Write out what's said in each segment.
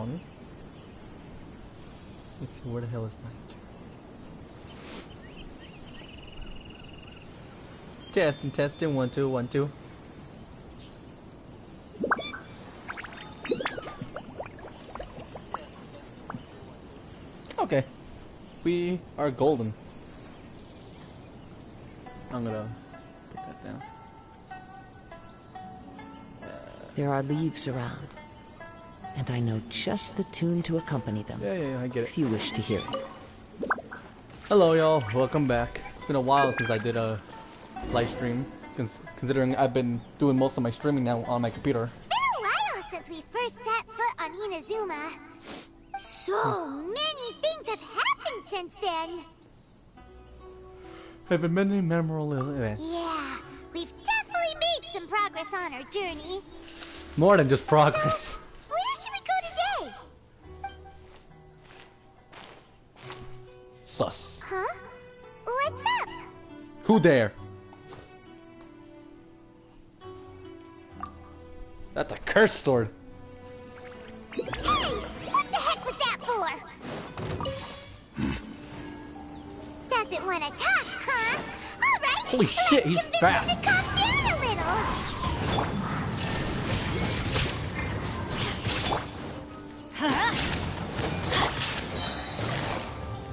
one. Let's see, where the hell is mine? Testing, 1 2 1 2. Okay, we are golden. I'm gonna put that down. There are leaves around, and I know just the tune to accompany them. Yeah, I get it. If you wish to hear it. Hello, y'all. Welcome back. It's been a while since I did a live stream, considering I've been doing most of my streaming now on my computer. It's been a while since we first set foot on Inazuma. So many things have happened since then. Have been many memorable events. Yeah, we've definitely made some progress on our journey. More than just progress. So, where should we go today? Sus. Huh? What's up? Who dare? That's a cursed sword. Hey! What the heck was that for? Doesn't want to talk, huh? Alright! Holy shit, he's fast. Him to calm down a little!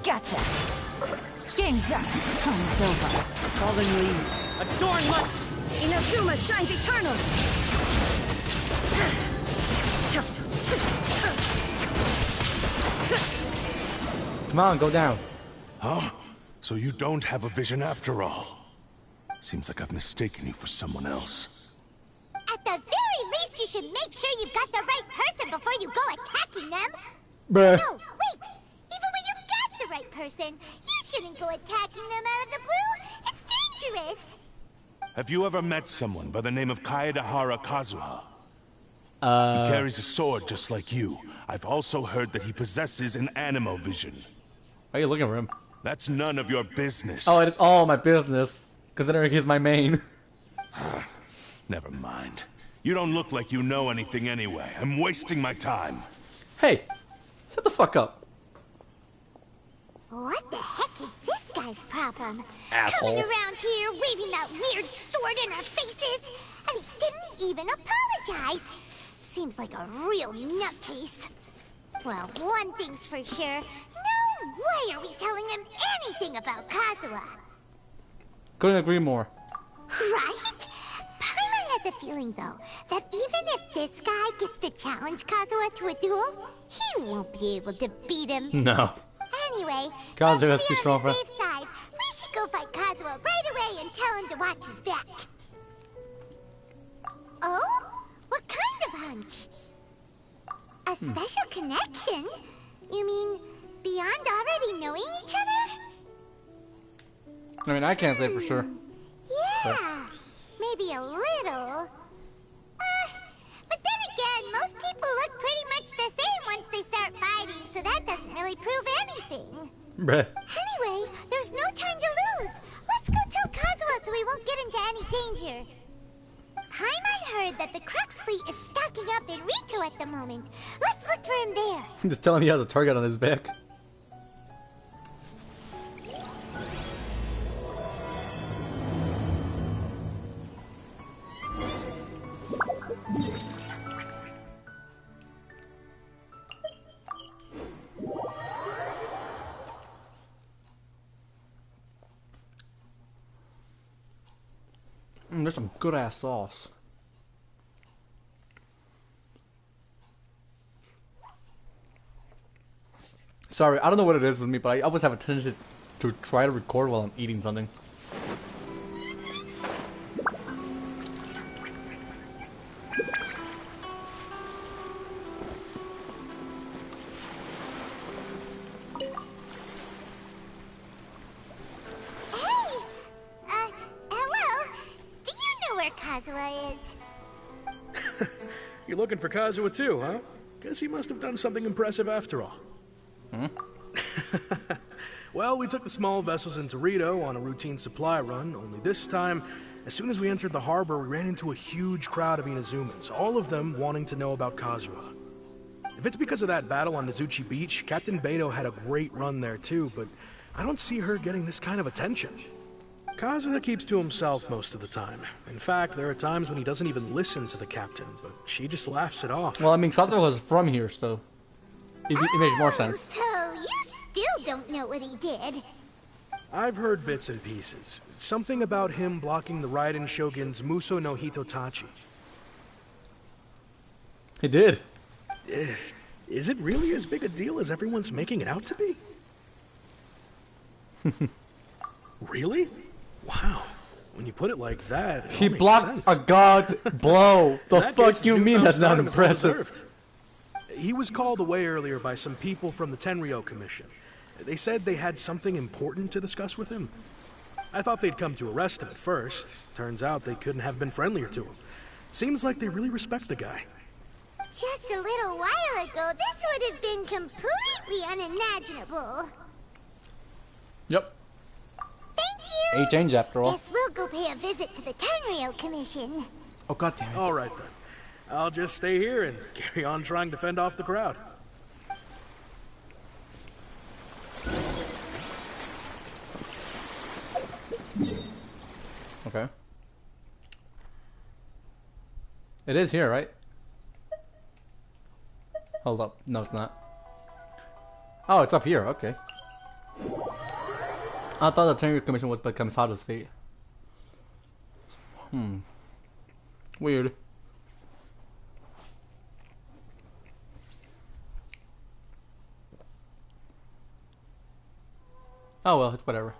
Gotcha. Game's up. Time's over. Fallen leaves. Adorn my... Inazuma shines eternal. Come on, go down. Huh? So you don't have a vision after all? Seems like I've mistaken you for someone else. At the very least, you should make sure you've got the right person before you go attacking them. Bruh. No, wait! Even when you've got the right person, you shouldn't go attacking them out of the blue. It's dangerous. Have you ever met someone by the name of Kazuha? He carries a sword just like you. I've also heard that he possesses an animo vision. Why are you looking for him? That's none of your business. Oh, it is all my business, considering he's my main. Never mind. You don't look like you know anything anyway. I'm wasting my time. Hey, shut the fuck up. What the heck is this guy's problem? Asshole. Coming around here, waving that weird sword in our faces, and he didn't even apologize. Seems like a real nutcase. Well, one thing's for sure. No way are we telling him anything about Kazuha. Couldn't agree more. Right? Paimon has a feeling, though, that even if this guy gets to challenge Kazuha to a duel, he won't be able to beat him. No. Anyway, Kazuha's just too to be strong on for the safe side, we should go fight Kazuha right away and tell him to watch his back. Oh? What kind of hunch? A special connection? You mean beyond already knowing each other? I mean, I can't say for sure. Yeah, maybe a little. But then again, most people look pretty much the same once they start fighting, so that doesn't really prove anything. Bruh. Anyway, there's no time to lose. Let's go tell Kazuha so we won't get into any danger. Paimon heard that the Crux fleet is stocking up in Rito at the moment. Let's look for him there. I'm just telling you he has a target on his back. There's some good ass sauce. Sorry, I don't know what it is with me, but I always have a tendency to try to record while I'm eating something. Kazuha is. You're looking for Kazuha too, huh? Guess he must have done something impressive after all. Hmm? Well, we took the small vessels into Rito on a routine supply run, only this time, as soon as we entered the harbor, we ran into a huge crowd of Inazumans, all of them wanting to know about Kazuha. If it's because of that battle on Nizuchi Beach, Captain Beto had a great run there too, but I don't see her getting this kind of attention. Kazuha keeps to himself most of the time. In fact, there are times when he doesn't even listen to the captain, but she just laughs it off. Well, I mean, Kazuha was from here, so it makes more sense. So you still don't know what he did? I've heard bits and pieces. Something about him blocking the Raiden Shogun's Muso no Hitotachi. He did. Is it really as big a deal as everyone's making it out to be? Really? Wow. When you put it like that, it He all makes blocked sense. a god blow. The In that fuck case, you his mean newfound that's not stardom is well impressive? deserved. He was called away earlier by some people from the Tenryo Commission. They said they had something important to discuss with him. I thought they'd come to arrest him at first. Turns out they couldn't have been friendlier to him. Seems like they really respect the guy. Just a little while ago, this would have been completely unimaginable. Yep. Thank you! He changed after all. Guess we'll go pay a visit to the Tenryo Commission. Oh, god damn it. All right then. I'll just stay here and carry on trying to fend off the crowd. Okay. It is here, right? Hold up. No, it's not. Oh, it's up here. Okay. I thought the Tenryo Commission was by Kamisato State. Weird. Oh well, it's whatever.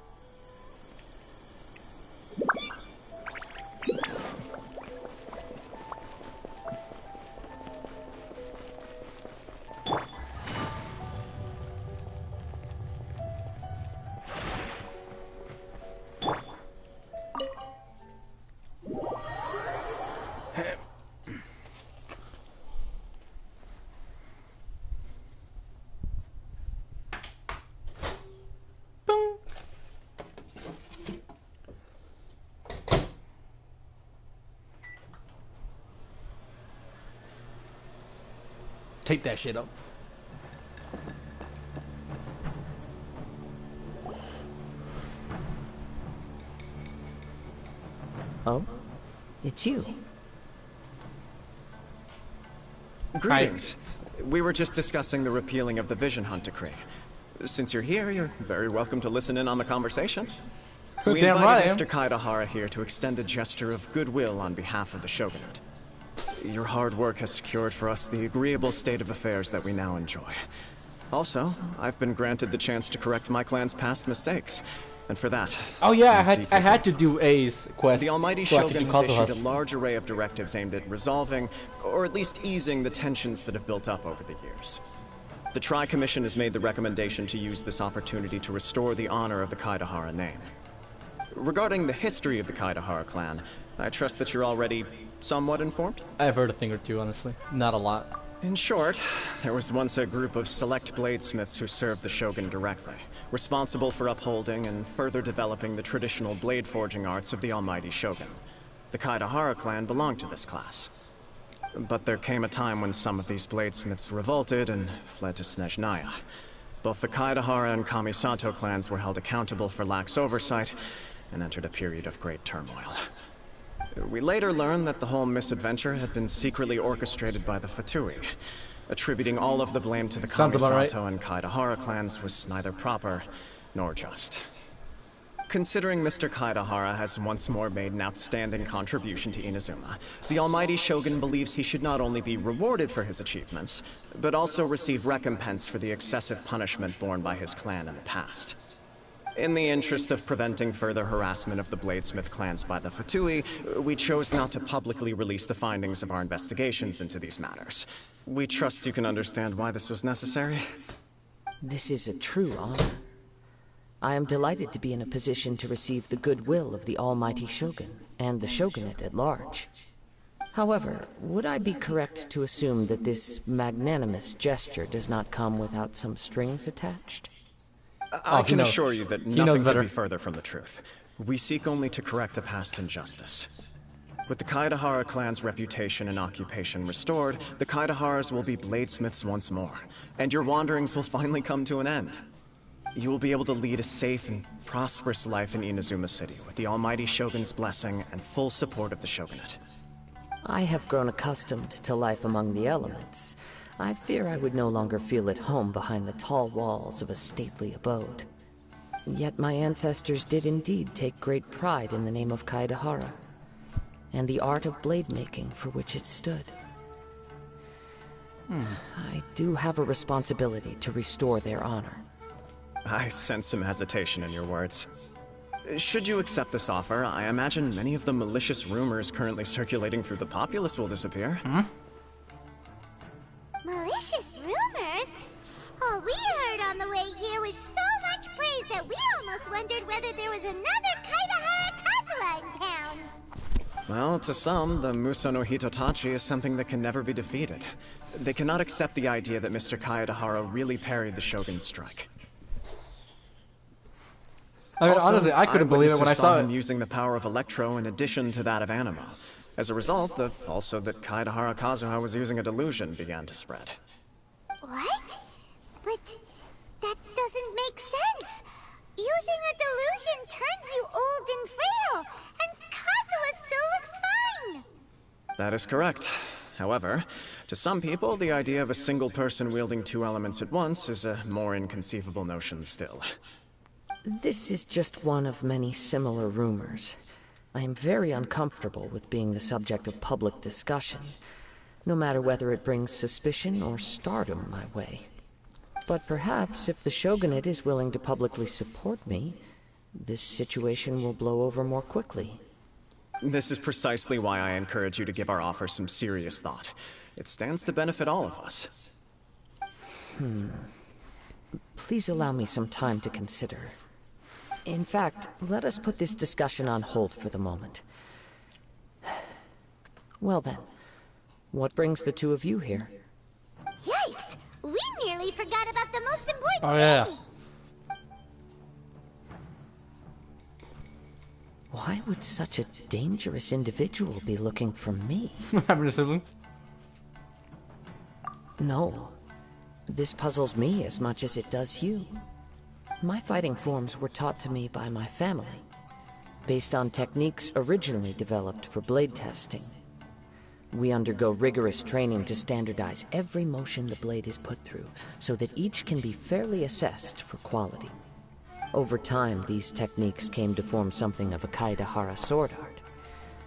Tape that shit up. Oh? It's you. Greetings. We were just discussing the repealing of the Vision Hunt decree. Since you're here, you're very welcome to listen in on the conversation. We Damn invited right I am. Mr. Kaidahara here to extend a gesture of goodwill on behalf of the Shogunate. Your hard work has secured for us the agreeable state of affairs that we now enjoy. Also, I've been granted the chance to correct my clan's past mistakes, and for that, Oh yeah, I'm I deeply had to grateful. do A's quest. The Almighty so I could Shogun do has issued a Kazuha's. large array of directives aimed at resolving, or at least easing, the tensions that have built up over the years. The Tri-Commission has made the recommendation to use this opportunity to restore the honor of the Kaidahara name. Regarding the history of the Kaidahara clan, I trust that you're already somewhat informed? I've heard a thing or two, honestly. Not a lot. In short, there was once a group of select bladesmiths who served the Shogun directly, responsible for upholding and further developing the traditional blade forging arts of the Almighty Shogun. The Kaidahara clan belonged to this class. But there came a time when some of these bladesmiths revolted and fled to Snezhnaya. Both the Kaidahara and Kamisato clans were held accountable for lax oversight and entered a period of great turmoil. We later learned that the whole misadventure had been secretly orchestrated by the Fatui. Attributing all of the blame to the Sounds about right. Kamisato and Kaidahara clans was neither proper nor just. Considering Mr. Kaidahara has once more made an outstanding contribution to Inazuma, the Almighty Shogun believes he should not only be rewarded for his achievements, but also receive recompense for the excessive punishment borne by his clan in the past. In the interest of preventing further harassment of the Bladesmith clans by the Fatui, we chose not to publicly release the findings of our investigations into these matters. We trust you can understand why this was necessary. This is a true honor. I am delighted to be in a position to receive the goodwill of the Almighty Shogun and the Shogunate at large. However, would I be correct to assume that this magnanimous gesture does not come without some strings attached? I he can knows. assure you that He knows nothing could better. be further from the truth. We seek only to correct a past injustice. With the Kaedahara clan's reputation and occupation restored, the Kaedaharas will be bladesmiths once more, and your wanderings will finally come to an end. You will be able to lead a safe and prosperous life in Inazuma City, with the Almighty Shogun's blessing and full support of the Shogunate. I have grown accustomed to life among the elements. I fear I would no longer feel at home behind the tall walls of a stately abode. Yet my ancestors did indeed take great pride in the name of Kaedahara, and the art of blade making for which it stood. I do have a responsibility to restore their honor. I sense some hesitation in your words. Should you accept this offer, I imagine many of the malicious rumors currently circulating through the populace will disappear. Malicious rumors? All we heard on the way here was so much praise that we almost wondered whether there was another Kaedahara Kazuha in town. Well, to some, the Muso no Hitotachi is something that can never be defeated. They cannot accept the idea that Mr. Kaedahara really parried the Shogun's strike. I mean, Also, honestly, I couldn't believe it when I saw him it. using the power of Electro in addition to that of Animo. As a result, the falsehood that Kaedahara Kazuha was using a delusion began to spread. What? But that doesn't make sense. Using a delusion turns you old and frail, and Kazuha still looks fine. That is correct. However, to some people, the idea of a single person wielding two elements at once is a more inconceivable notion still. This is just one of many similar rumors. I am very uncomfortable with being the subject of public discussion, no matter whether it brings suspicion or stardom my way. But perhaps if the Shogunate is willing to publicly support me, this situation will blow over more quickly. This is precisely why I encourage you to give our offer some serious thought. It stands to benefit all of us. Please allow me some time to consider. In fact, let us put this discussion on hold for the moment. Well then, what brings the two of you here? Yikes! We nearly forgot about the most important Oh yeah. thing. Why would such a dangerous individual be looking for me? Having a sibling? No. This puzzles me as much as it does you. My fighting forms were taught to me by my family, based on techniques originally developed for blade testing. We undergo rigorous training to standardize every motion the blade is put through, so that each can be fairly assessed for quality. Over time, these techniques came to form something of a Kaedahara sword art,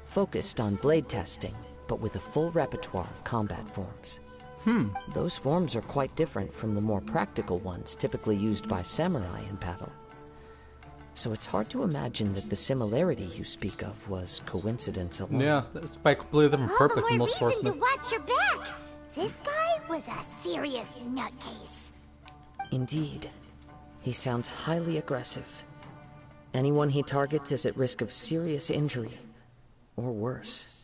focused on blade testing, but with a full repertoire of combat forms. Those forms are quite different from the more practical ones typically used by samurai in battle. So it's hard to imagine that the similarity you speak of was coincidence alone. Yeah, it's by a completely different All purpose the than more most reason to swordsmiths. watch your back. This guy was a serious nutcase. Indeed. He sounds highly aggressive. Anyone he targets is at risk of serious injury, or worse.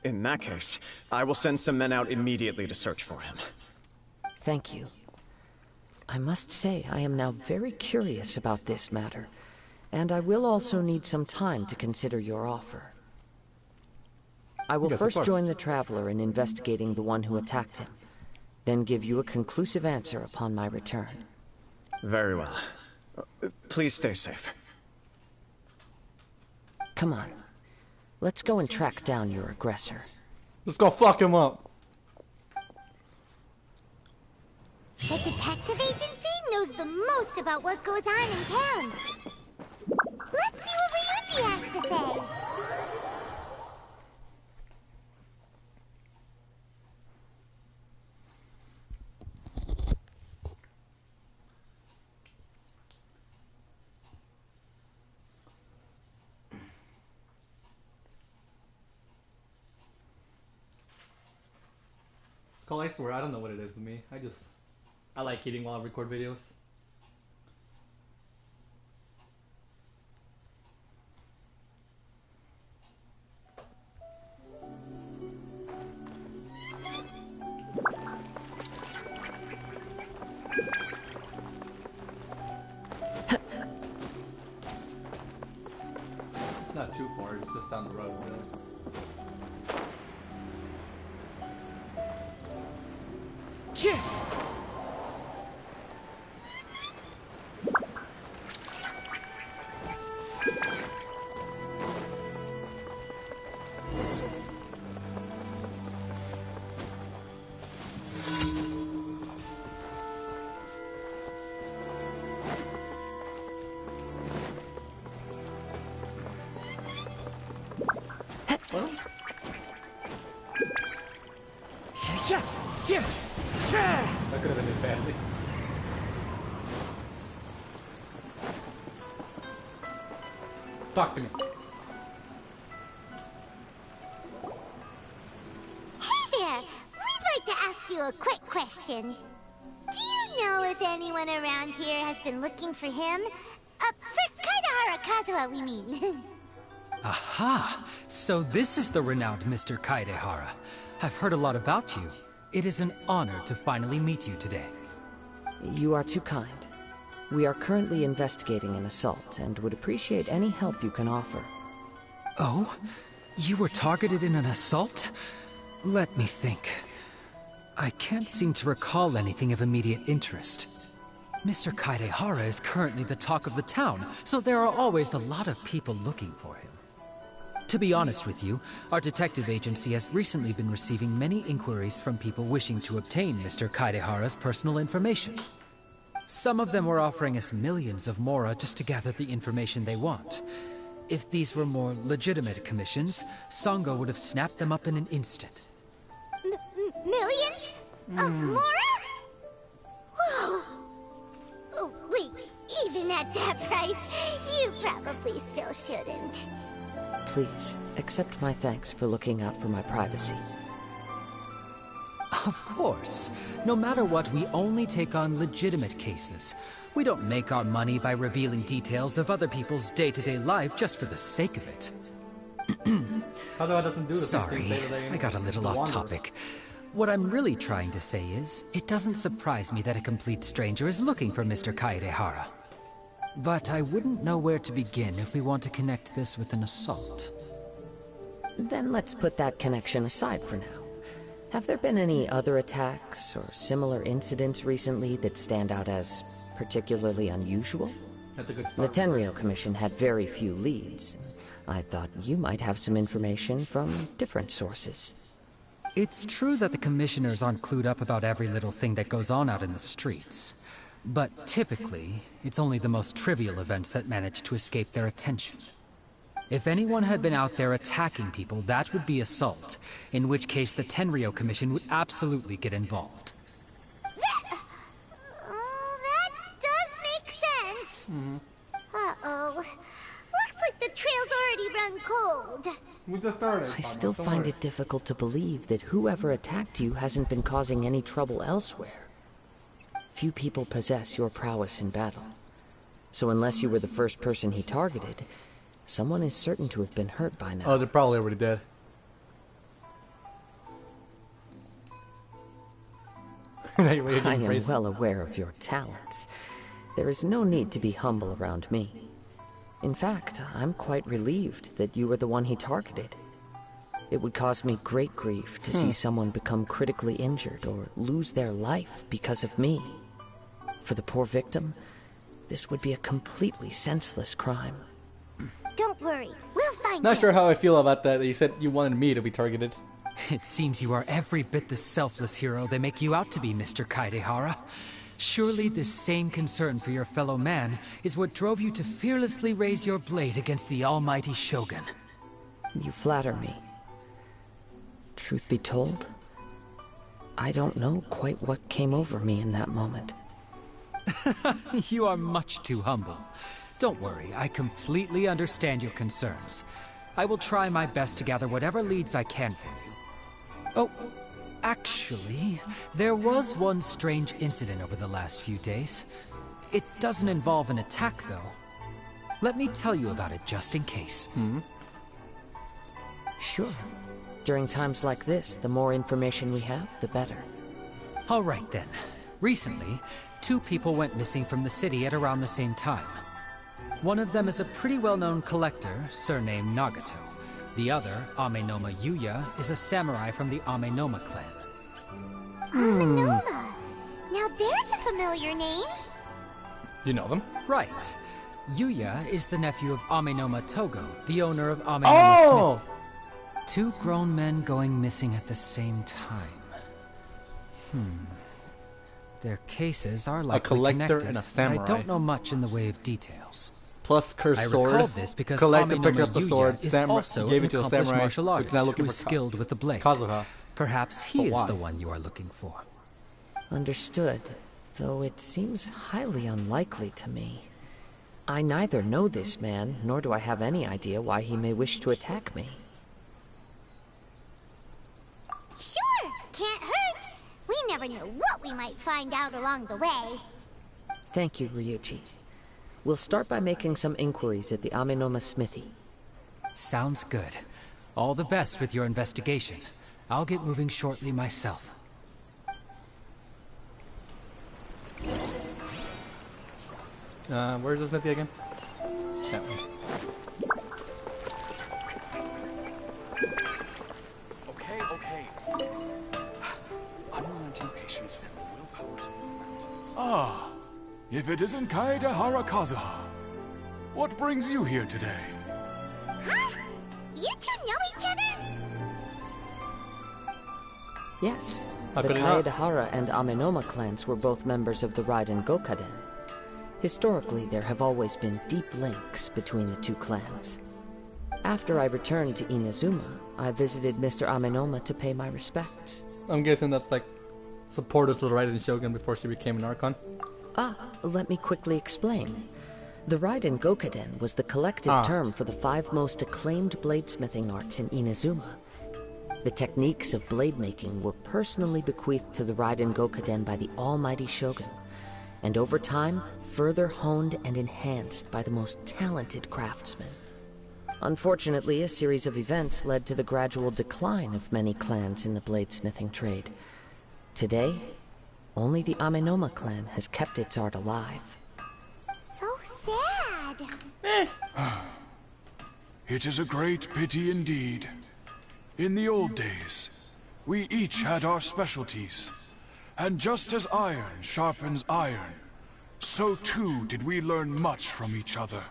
In that case, I will send some men out immediately to search for him. Thank you. I must say I am now very curious about this matter, and I will also need some time to consider your offer. I will Yes, of first course. join the Traveler in investigating the one who attacked him, then give you a conclusive answer upon my return. Very well. Please stay safe. Come on. Let's go and track down your aggressor. Let's go fuck him up. The detective agency knows the most about what goes on in town. Let's see what Ryuji has to say. Cole, I swear, I don't know what it is with me. I like eating while I record videos. Not too far, it's just down the road. Really. That could have ended badly. Talk to me. Hey there! We'd like to ask you a quick question. Do you know if anyone around here has been looking for him? For Kaidahara Kazuha, we mean. Aha! So this is the renowned Mr. Kaidehara. I've heard a lot about you. It is an honor to finally meet you today. You are too kind. We are currently investigating an assault and would appreciate any help you can offer. Oh? You were targeted in an assault? Let me think. I can't seem to recall anything of immediate interest. Mr. Kaidehara is currently the talk of the town, so there are always a lot of people looking for him. To be honest with you, our detective agency has recently been receiving many inquiries from people wishing to obtain Mr. Kaidehara's personal information. Some of them were offering us millions of mora just to gather the information they want. If these were more legitimate commissions, Sango would have snapped them up in an instant. Millions? Of mora? Whoa! Oh, wait, even at that price, you probably still shouldn't. Please, accept my thanks for looking out for my privacy. Of course. No matter what, we only take on legitimate cases. We don't make our money by revealing details of other people's day-to-day life just for the sake of it. Kazuha doesn't do the Sorry, day-to-day I got a little off topic. What I'm really trying to say is, it doesn't surprise me that a complete stranger is looking for Mr. Kaidehara. But I wouldn't know where to begin if we want to connect this with an assault. Then let's put that connection aside for now. Have there been any other attacks or similar incidents recently that stand out as particularly unusual? That's a good The start. Tenryou Commission had very few leads. I thought you might have some information from different sources. It's true that the commissioners aren't clued up about every little thing that goes on out in the streets. But typically, it's only the most trivial events that manage to escape their attention. If anyone had been out there attacking people, that would be assault, in which case the Tenryou Commission would absolutely get involved. That does make sense. Uh-oh. Looks like the trail's already run cold. We just started. I still find it difficult to believe that whoever attacked you hasn't been causing any trouble elsewhere. Few people possess your prowess in battle. So unless you were the first person he targeted, someone is certain to have been hurt by now. Oh, they're probably already dead. I am well aware of your talents. There is no need to be humble around me. In fact, I'm quite relieved that you were the one he targeted. It would cause me great grief to see someone become critically injured or lose their life because of me. For the poor victim, this would be a completely senseless crime. Don't worry, we'll find Not him. sure how I feel about that. You said you wanted me to be targeted. It seems you are every bit the selfless hero they make you out to be, Mr. Kaidehara. Surely this same concern for your fellow man is what drove you to fearlessly raise your blade against the almighty Shogun. You flatter me. Truth be told, I don't know quite what came over me in that moment. You are much too humble. Don't worry, I completely understand your concerns. I will try my best to gather whatever leads I can for you. Oh, actually, there was one strange incident over the last few days. It doesn't involve an attack, though. Let me tell you about it just in case. Sure. During times like this, the more information we have, the better. All right, then. Recently, 2 people went missing from the city at around the same time. One of them is a pretty well-known collector, surnamed Nagato. The other, Amenoma Yuya, is a samurai from the Amenoma clan. Amenoma. Now there's a familiar name. You know them? Right. Yuya is the nephew of Amenoma Togo, the owner of Amenoma Smith. Two grown men going missing at the same time. Their cases are likely a collector connected, and a samurai. I don't know much in the way of details. Plus cursed I sword. recalled this because Collector picked Amenoma up the Yuya sword. is Samurai also gave an it to a accomplished samurai martial who's artist now who looking is for skilled with the blade. Kazuha. Perhaps he is why? the one you are looking for. Understood, though it seems highly unlikely to me. I neither know this man, nor do I have any idea why he may wish to attack me. Sure, can't hurt. We never know what we might find out along the way. Thank you, Ryuji. We'll start by making some inquiries at the Amenoma smithy. Sounds good. All the best with your investigation. I'll get moving shortly myself. Where's the smithy again? That one. Okay. Unrelenting patience and the willpower to move mountains. Ah, if it isn't Kazuha Kazuha. What brings you here today? Huh? You two know each other? Yes, How the could it not? Kaedehara and Amenoma clans were both members of the Raiden Gokaden. Historically, there have always been deep links between the two clans. After I returned to Inazuma, I visited Mr. Amenoma to pay my respects. I'm guessing that's like supportive to the Raiden Shogun before she became an Archon. Let me quickly explain. The Raiden Gokaden was the collective term for the 5 most acclaimed bladesmithing arts in Inazuma. The techniques of blade making were personally bequeathed to the Raiden Gokaden by the almighty Shogun, and over time, further honed and enhanced by the most talented craftsmen. Unfortunately, a series of events led to the gradual decline of many clans in the bladesmithing trade. Today, only the Amenoma clan has kept its art alive. So sad. It is a great pity indeed. In the old days, we each had our specialties. And just as iron sharpens iron, so too did we learn much from each other.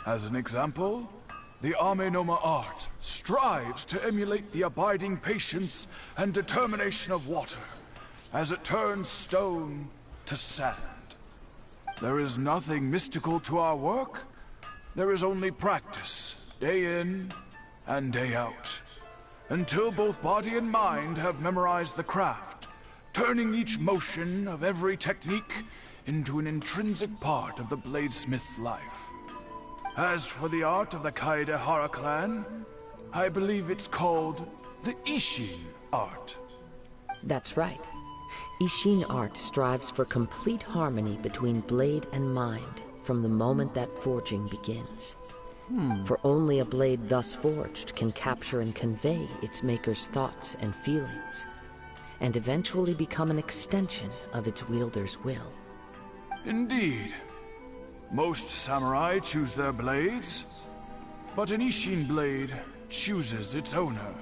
As an example, the Amenoma art strives to emulate the abiding patience and determination of water as it turns stone to sand. There is nothing mystical to our work. There is only practice, day in and day out, until both body and mind have memorized the craft, turning each motion of every technique into an intrinsic part of the bladesmith's life. As for the art of the Kaedehara clan, I believe it's called the Ishin art. That's right. Ishin art strives for complete harmony between blade and mind from the moment that forging begins. For only a blade thus forged can capture and convey its maker's thoughts and feelings, and eventually become an extension of its wielder's will. Indeed. Most samurai choose their blades, but an Ishin blade chooses its owner.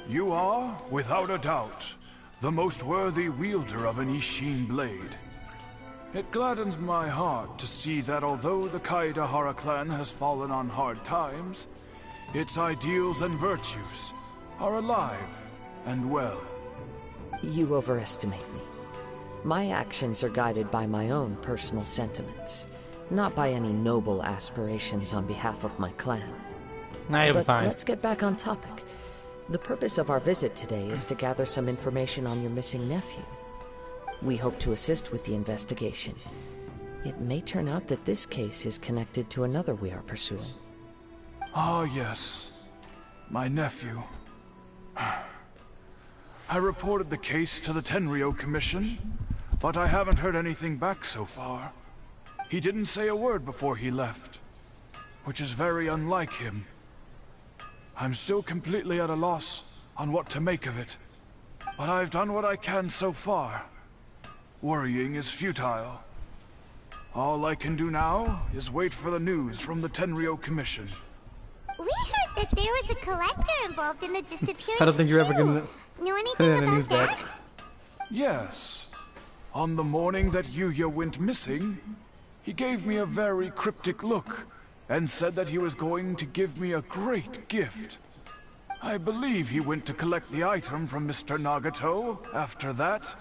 You are, without a doubt, the most worthy wielder of an Ishin blade. It gladdens my heart to see that although the Kaedehara clan has fallen on hard times, its ideals and virtues are alive and well. You overestimate me. My actions are guided by my own personal sentiments, not by any noble aspirations on behalf of my clan. But let's get back on topic. The purpose of our visit today is to gather some information on your missing nephew. We hope to assist with the investigation. It may turn out that this case is connected to another we are pursuing. Ah, yes. My nephew. I reported the case to the Tenryo Commission, but I haven't heard anything back so far. He didn't say a word before he left, which is very unlike him. I'm still completely at a loss on what to make of it, but I've done what I can so far. Worrying is futile. All I can do now is wait for the news from the Tenryo Commission. We heard that there was a collector involved in the disappearance. I don't think you're ever gonna know anything about that? Yes. On the morning that Yuya went missing, he gave me a very cryptic look and said that he was going to give me a great gift. I believe he went to collect the item from Mr. Nagato after that.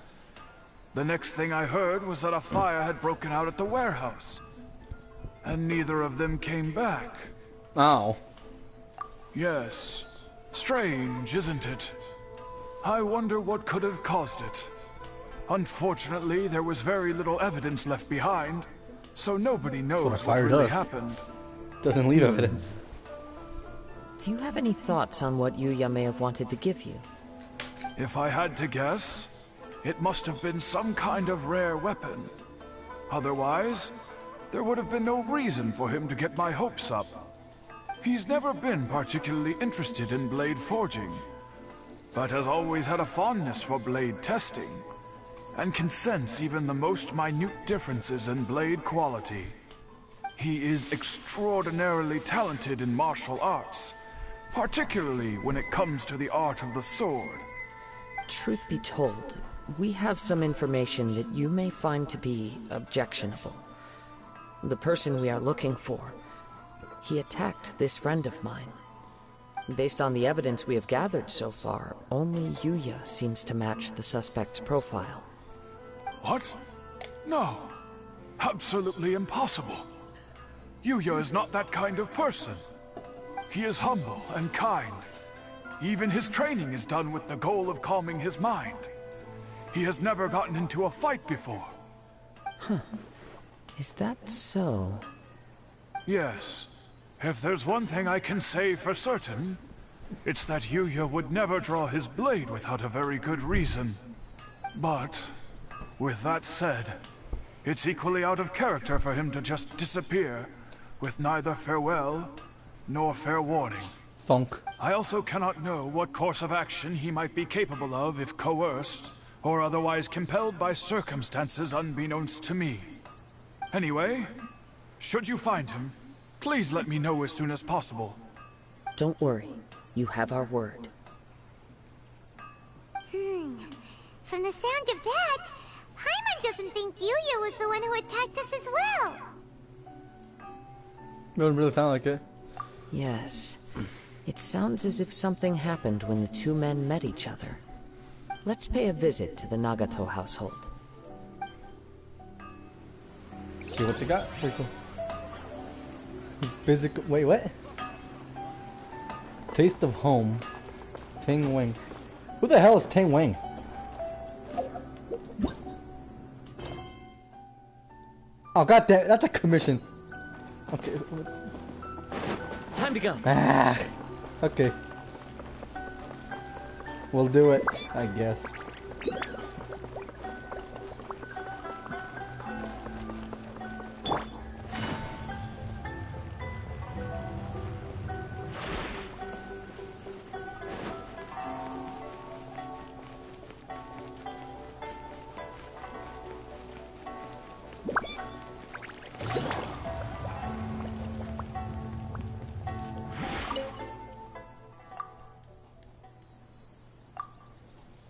The next thing I heard was that a fire had broken out at the warehouse. And neither of them came back. Oh. Yes. Strange, isn't it? I wonder what could have caused it. Unfortunately, there was very little evidence left behind, so nobody knows what really happened. Doesn't leave evidence. Do you have any thoughts on what Yuya may have wanted to give you? If I had to guess, it must have been some kind of rare weapon. Otherwise, there would have been no reason for him to get my hopes up. He's never been particularly interested in blade forging, but has always had a fondness for blade testing, and can sense even the most minute differences in blade quality. He is extraordinarily talented in martial arts, particularly when it comes to the art of the sword. Truth be told, we have some information that you may find to be objectionable. The person we are looking for, he attacked this friend of mine. Based on the evidence we have gathered so far, only Yuya seems to match the suspect's profile. What? No. Absolutely impossible. Yuya is not that kind of person. He is humble and kind. Even his training is done with the goal of calming his mind. He has never gotten into a fight before. Huh. Is that so? Yes. If there's one thing I can say for certain, it's that Yuya would never draw his blade without a very good reason. But, with that said, it's equally out of character for him to just disappear, with neither farewell nor fair warning. Funk. I also cannot know what course of action he might be capable of if coerced, or otherwise compelled by circumstances unbeknownst to me. Anyway, should you find him, please let me know as soon as possible. Don't worry. You have our word. From the sound of that, Paimon doesn't think Yuya was the one who attacked us as well. Doesn't really sound like it. Yes. It sounds as if something happened when the two men met each other. Let's pay a visit to the Nagato household. See what they got. Pretty cool. Wait, what? Taste of home. Tang Wang. Who the hell is Tang Wang? Oh god damn, that's a commission. Okay. Time to go. Ah. Okay. We'll do it, I guess.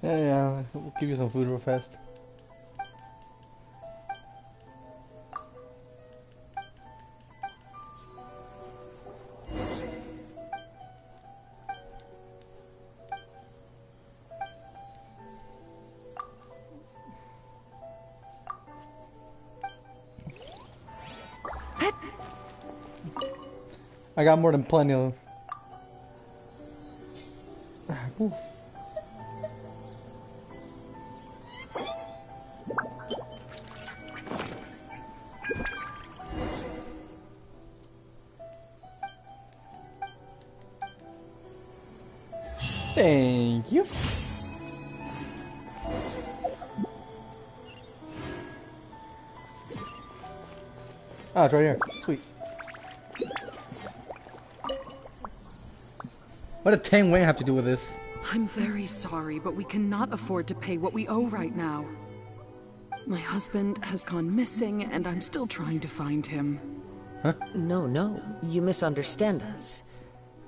Yeah, we'll give you some food real fast. I got more than plenty of them. Thank you. Oh, it's right here. Sweet. What did Tang Wang have to do with this? I'm very sorry, but we cannot afford to pay what we owe right now. My husband has gone missing, and I'm still trying to find him. No, you misunderstand us.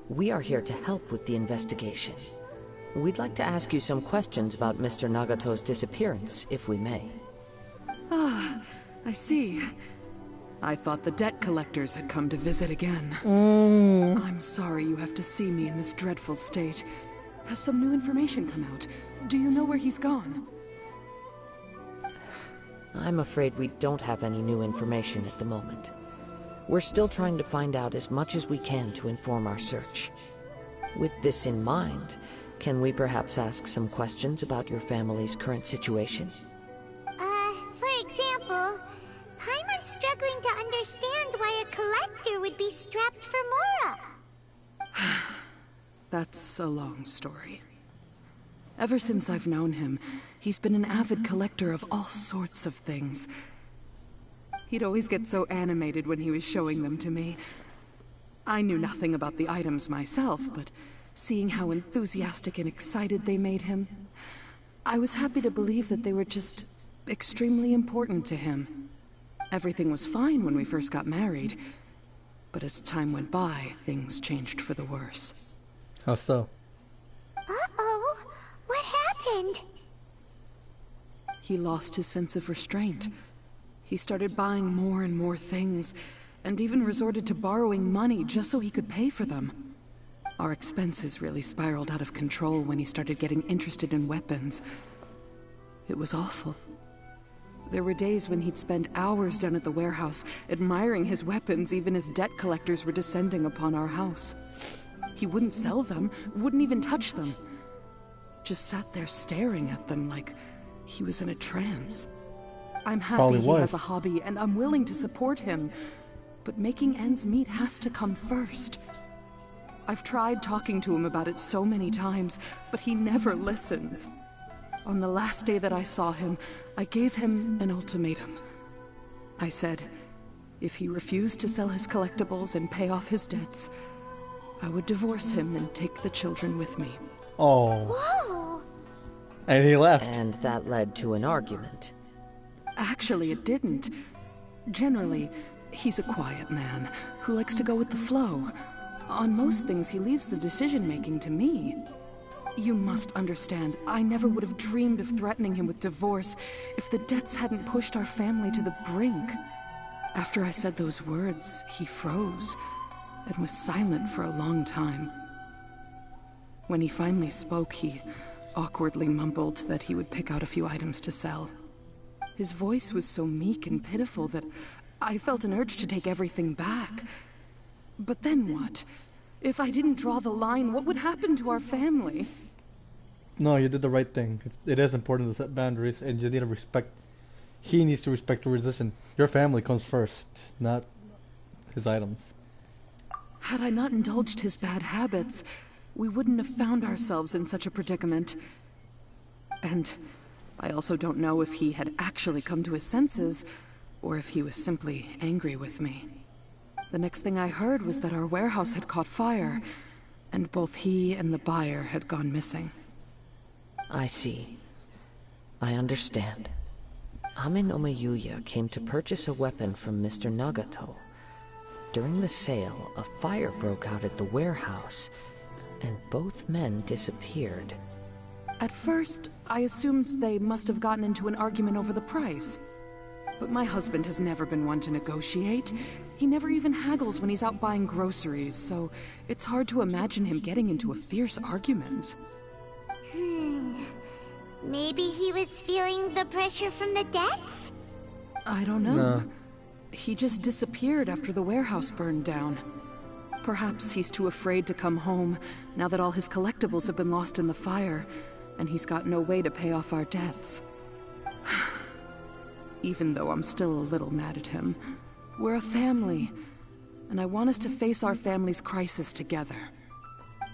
We are here to help with the investigation. We'd like to ask you some questions about Mr. Nagato's disappearance, if we may. Ah, I see. I thought the debt collectors had come to visit again. I'm sorry you have to see me in this dreadful state. Has some new information come out? Do you know where he's gone? I'm afraid we don't have any new information at the moment. We're still trying to find out as much as we can to inform our search. With this in mind, can we perhaps ask some questions about your family's current situation? For example, Paimon's struggling to understand why a collector would be strapped for Mora. That's a long story. Ever since I've known him, he's been an avid collector of all sorts of things. He'd always get so animated when he was showing them to me. I knew nothing about the items myself, but seeing how enthusiastic and excited they made him, I was happy to believe that they were just extremely important to him. Everything was fine when we first got married, but as time went by, things changed for the worse. How so? Uh-oh, what happened? He lost his sense of restraint. He started buying more and more things, and even resorted to borrowing money just so he could pay for them. Our expenses really spiraled out of control when he started getting interested in weapons. It was awful. There were days when he'd spend hours down at the warehouse, admiring his weapons even as debt collectors were descending upon our house. He wouldn't sell them, wouldn't even touch them. Just sat there staring at them like he was in a trance. I'm happy he has a hobby, and I'm willing to support him. But making ends meet has to come first. I've tried talking to him about it so many times, but he never listens. On the last day that I saw him, I gave him an ultimatum. I said, if he refused to sell his collectibles and pay off his debts, I would divorce him and take the children with me. Oh. Whoa. And he left. And that led to an argument. Actually, it didn't. Generally, he's a quiet man who likes to go with the flow. On most things, he leaves the decision-making to me. You must understand, I never would have dreamed of threatening him with divorce if the debts hadn't pushed our family to the brink. After I said those words, he froze and was silent for a long time. When he finally spoke, he awkwardly mumbled that he would pick out a few items to sell. His voice was so meek and pitiful that I felt an urge to take everything back. But then what? If I didn't draw the line, what would happen to our family? No, you did the right thing. It is important to set boundaries, and you need to respect. He needs to respect your decision. Your family comes first, not his items. Had I not indulged his bad habits, we wouldn't have found ourselves in such a predicament. And I also don't know if he had actually come to his senses, or if he was simply angry with me. The next thing I heard was that our warehouse had caught fire, and both he and the buyer had gone missing. I see. I understand. Amin Omeyuya came to purchase a weapon from Mr. Nagato. During the sale, a fire broke out at the warehouse, and both men disappeared. At first, I assumed they must have gotten into an argument over the price. But my husband has never been one to negotiate. He never even haggles when he's out buying groceries, so it's hard to imagine him getting into a fierce argument. Maybe he was feeling the pressure from the debts? I don't know. No. He just disappeared after the warehouse burned down. Perhaps he's too afraid to come home, now that all his collectibles have been lost in the fire, and he's got no way to pay off our debts. Even though I'm still a little mad at him, we're a family, and I want us to face our family's crisis together.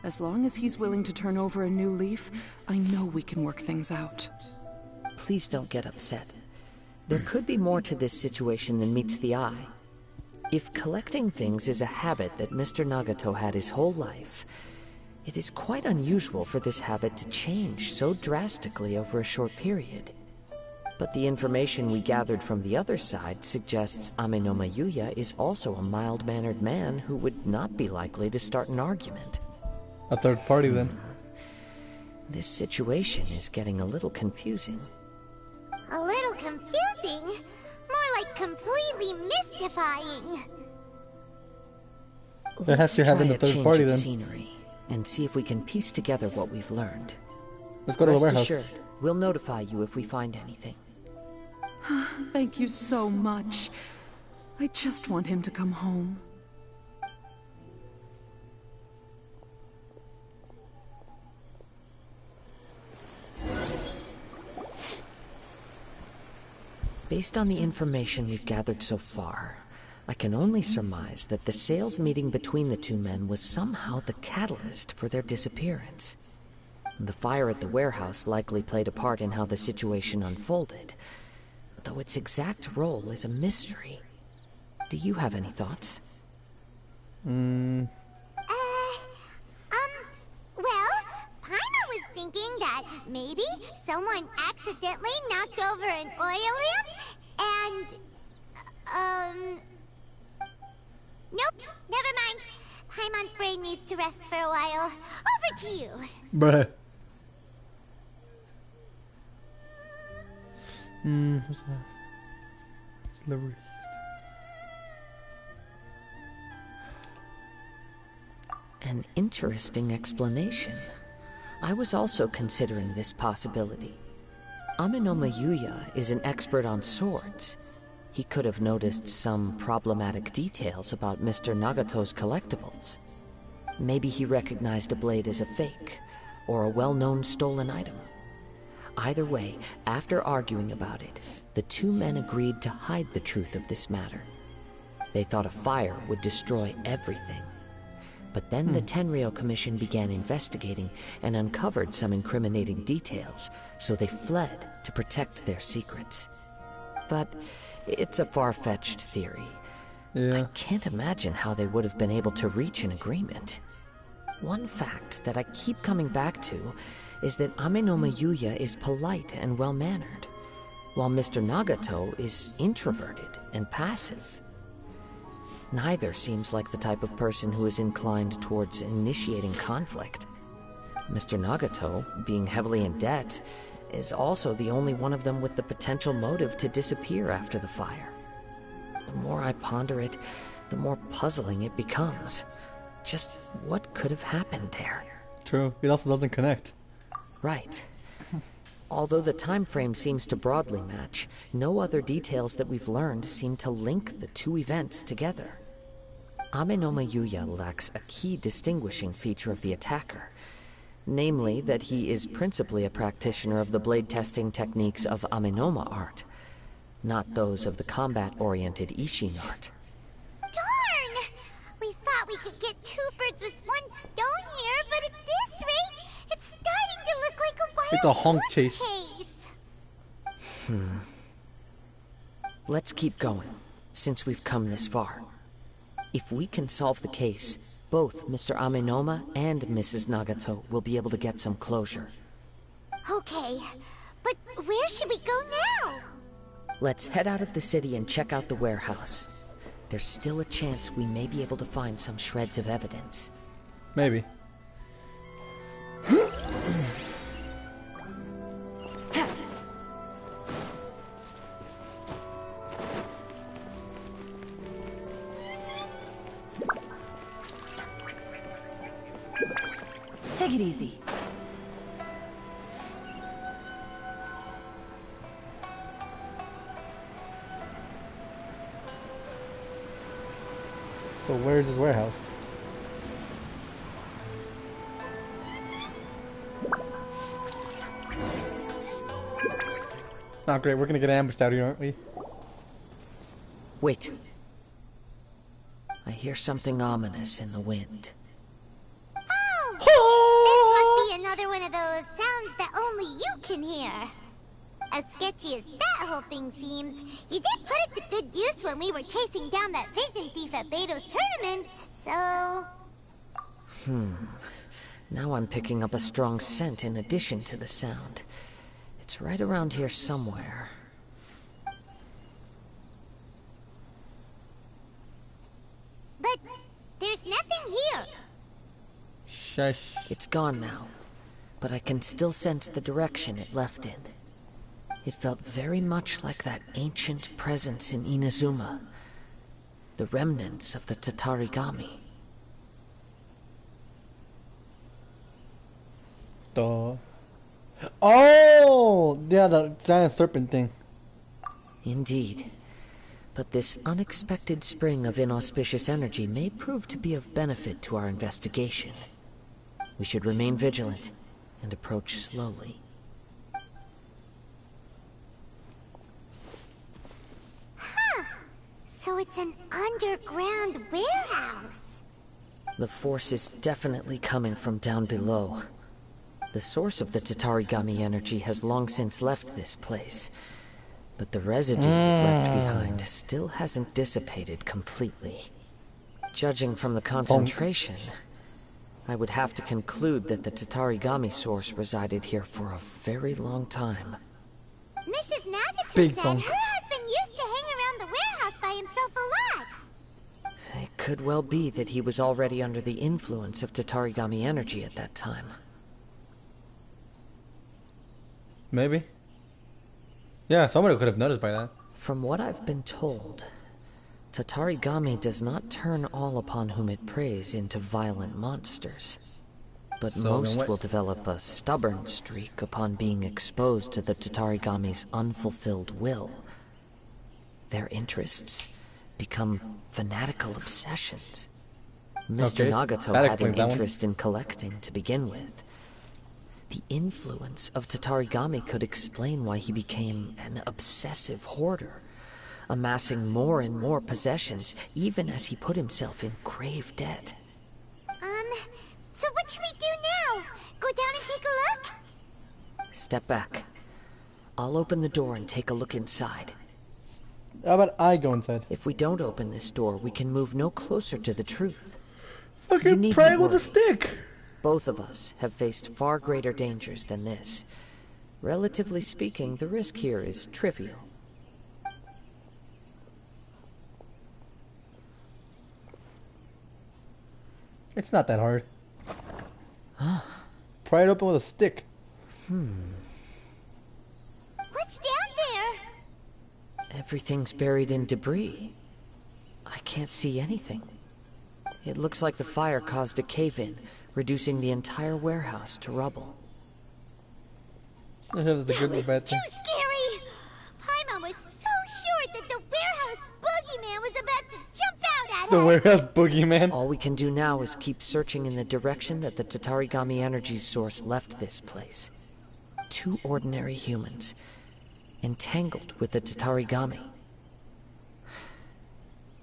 As long as he's willing to turn over a new leaf, I know we can work things out. Please don't get upset. There could be more to this situation than meets the eye. If collecting things is a habit that Mr. Nagato had his whole life, it is quite unusual for this habit to change so drastically over a short period. But the information we gathered from the other side suggests Amenoma Yuya is also a mild-mannered man who would not be likely to start an argument. A third party, then. This situation is getting a little confusing. A little confusing? More like completely mystifying. There has to have been a third party, then. Scenery and see if we can piece together what we've learned. Let's go to the warehouse. Rest assured, we'll notify you if we find anything. Thank you so much. I just want him to come home. Based on the information we've gathered so far, I can only surmise that the sales meeting between the two men was somehow the catalyst for their disappearance. The fire at the warehouse likely played a part in how the situation unfolded, though its exact role is a mystery. Do you have any thoughts? Well, Paimon was thinking that maybe someone accidentally knocked over an oil lamp and, nope, never mind. Paimon's brain needs to rest for a while. Over to you. Bruh. What's that? Delivery. An interesting explanation. I was also considering this possibility. Amenoma Yuya is an expert on swords. He could have noticed some problematic details about Mr. Nagato's collectibles. Maybe he recognized a blade as a fake, or a well-known stolen item. Either way, after arguing about it, the two men agreed to hide the truth of this matter. They thought a fire would destroy everything. But then the Tenryou Commission began investigating and uncovered some incriminating details, so they fled to protect their secrets. But it's a far-fetched theory. Yeah. I can't imagine how they would have been able to reach an agreement. One fact that I keep coming back to is that Amenoma Yuya is polite and well-mannered, while Mr. Nagato is introverted and passive. Neither seems like the type of person who is inclined towards initiating conflict. Mr. Nagato, being heavily in debt, is also the only one of them with the potential motive to disappear after the fire. The more I ponder it, the more puzzling it becomes. Just what could have happened there? True. It also doesn't connect. Right. Although the time frame seems to broadly match, no other details that we've learned seem to link the two events together. Amenoma Yuya lacks a key distinguishing feature of the attacker, namely that he is principally a practitioner of the blade testing techniques of Amenoma art, not those of the combat-oriented Ishin art. Darn! We thought we could get two birds with one stone here, but at this rate, it's starting to look like a wild It's a honk chase. Let's keep going, since we've come this far. If we can solve the case, both Mr. Amenoma and Mrs. Nagato will be able to get some closure. Okay, but where should we go now? Let's head out of the city and check out the warehouse. There's still a chance we may be able to find some shreds of evidence. Maybe. Take it easy. So where's his warehouse? Oh great, we're gonna get ambushed out here, aren't we? Wait. I hear something ominous in the wind. Oh! This must be another one of those sounds that only you can hear. As sketchy as that whole thing seems, you did put it to good use when we were chasing down that vision thief at Beto's tournament, so... Now I'm picking up a strong scent in addition to the sound. It's right around here somewhere. Shush. It's gone now, but I can still sense the direction it left in. It felt very much like that ancient presence in Inazuma. The remnants of the Tatarigami. Duh. Oh! Yeah, the giant serpent thing. Indeed. But this unexpected spring of inauspicious energy may prove to be of benefit to our investigation. We should remain vigilant and approach slowly. So it's an underground warehouse. The force is definitely coming from down below. The source of the Tatarigami energy has long since left this place, but the residue it left behind still hasn't dissipated completely. Judging from the concentration, I would have to conclude that the Tatarigami source resided here for a very long time. Mrs. Nagata Big said funk. her husband used to hang around the warehouse by himself a lot. It could well be that he was already under the influence of Tatarigami energy at that time. Maybe. Yeah, somebody could have noticed by that. From what I've been told, Tatarigami does not turn all upon whom it preys into violent monsters. But So most then what- will develop a stubborn streak upon being exposed to the Tatarigami's unfulfilled will. Their interests become fanatical obsessions. Mr. Okay, Nagato that had an explains that one. interest in collecting to begin with. The influence of Tatarigami could explain why he became an obsessive hoarder, amassing more and more possessions, even as he put himself in grave debt. So what should we do now? Go down and take a look? Step back. I'll open the door and take a look inside. How about I go inside? If we don't open this door, we can move no closer to the truth. Fucking needn't pray with a worry. stick! Both of us have faced far greater dangers than this. Relatively speaking, the risk here is trivial. It's not that hard. Pry it open with a stick. What's down there? Everything's buried in debris. I can't see anything. It looks like the fire caused a cave-in, reducing the entire warehouse to rubble. I have the That good or was bad too thing. scary! Paimon was so sure that the warehouse boogeyman was about to jump out at The us! warehouse boogeyman. All we can do now is keep searching in the direction that the Tatarigami energy source left this place. Two ordinary humans, entangled with the Tatarigami.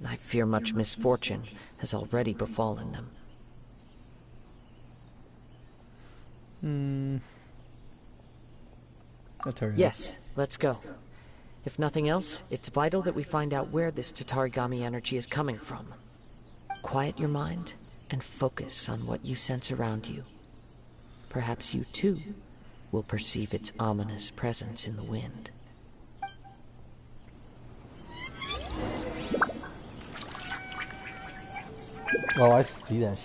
I fear much misfortune has already befallen them. I'll tell you. Yes, let's go. If nothing else, it's vital that we find out where this Tatarigami energy is coming from. Quiet your mind and focus on what you sense around you. Perhaps you too will perceive its ominous presence in the wind. Oh, I see that.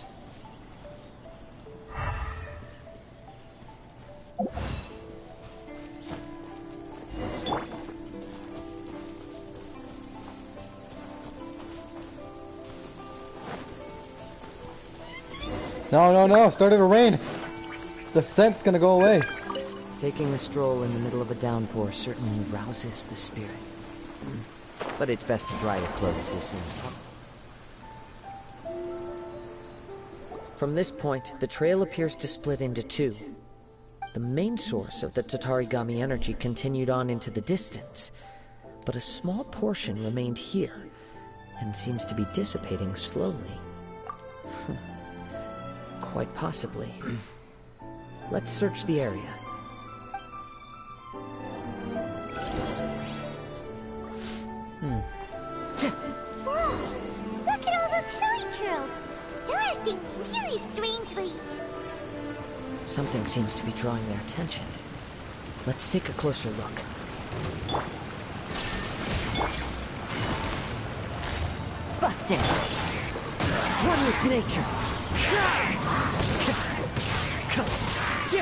No, no, no! Started to rain! The scent's gonna go away. Taking a stroll in the middle of a downpour certainly rouses the spirit. But it's best to dry your clothes as soon as possible. From this point, the trail appears to split into two. The main source of the Tatarigami energy continued on into the distance, but a small portion remained here, and seems to be dissipating slowly. Quite possibly. Let's search the area. Whoa! Look at all those silly churls! They're acting really strangely. Something seems to be drawing their attention. Let's take a closer look. Busted! One with nature! I'm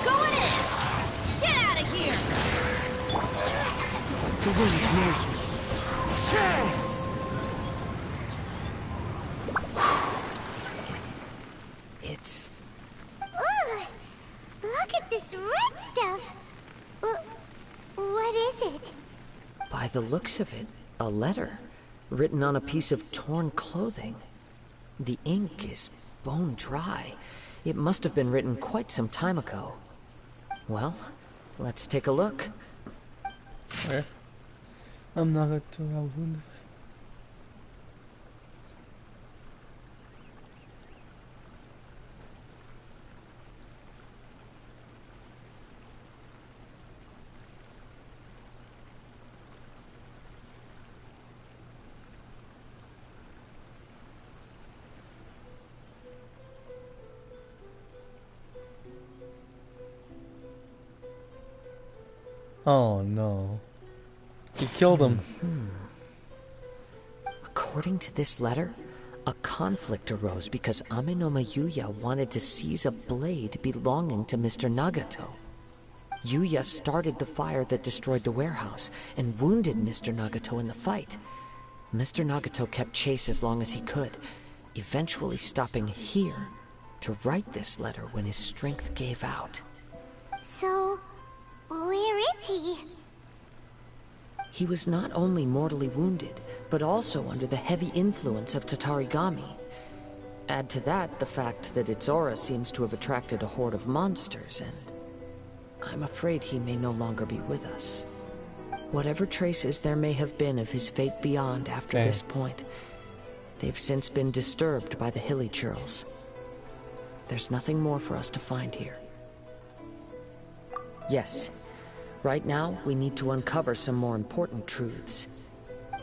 going in! Get out of here! The wind nears me. It's... Ugh! Look at this red stuff! What is it? By the looks of it, a letter written on a piece of torn clothing. The ink is bone dry. It must have been written quite some time ago. Well, let's take a look. Where? I'm not going to. Oh no. He killed him. According to this letter, a conflict arose because Amenoma Yuya wanted to seize a blade belonging to Mr. Nagato. Yuya started the fire that destroyed the warehouse and wounded Mr. Nagato in the fight. Mr. Nagato kept chase as long as he could, eventually stopping here to write this letter when his strength gave out. So, where is he? He was not only mortally wounded, but also under the heavy influence of Tatarigami. Add to that the fact that its aura seems to have attracted a horde of monsters, and I'm afraid he may no longer be with us. Whatever traces there may have been of his fate beyond after this point, they've since been disturbed by the hilly churls. There's nothing more for us to find here. Yes, right now we need to uncover some more important truths.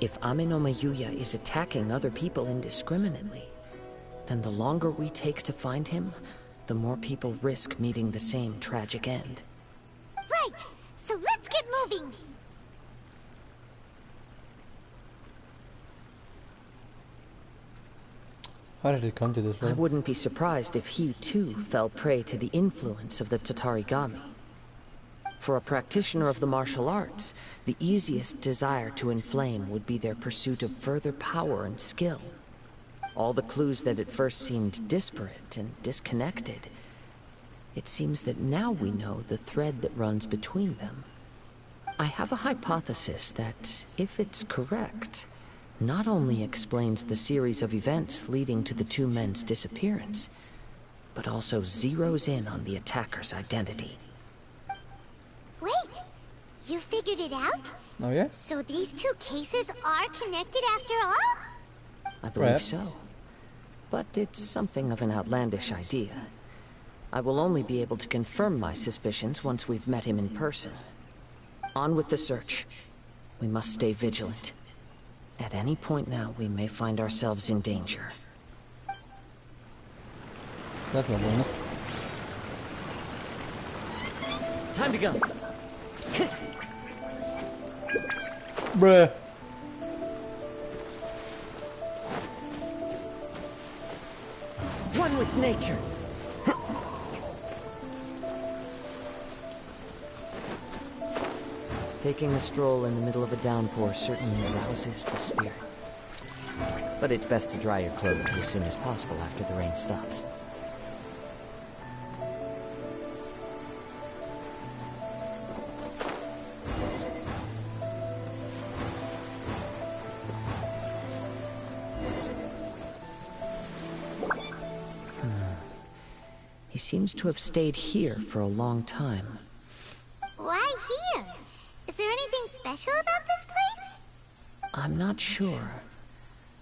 If Amenoma Yuya is attacking other people indiscriminately, then the longer we take to find him, the more people risk meeting the same tragic end. Right! So let's get moving! How did it come to this? I wouldn't be surprised if he too fell prey to the influence of the Tatarigami. For a practitioner of the martial arts, the easiest desire to inflame would be their pursuit of further power and skill. All the clues that at first seemed disparate and disconnected, it seems that now we know the thread that runs between them. I have a hypothesis that, if it's correct, not only explains the series of events leading to the two men's disappearance, but also zeroes in on the attacker's identity. Wait! You figured it out? Oh yeah? So these two cases are connected after all? I believe so. But it's something of an outlandish idea. I will only be able to confirm my suspicions once we've met him in person. On with the search. We must stay vigilant. At any point now, we may find ourselves in danger. That's not bueno. Time to go. Bruh. One with nature. Taking a stroll in the middle of a downpour certainly arouses the spirit. But it's best to dry your clothes as soon as possible after the rain stops. He seems to have stayed here for a long time. Why here? Is there anything special about this place? I'm not sure.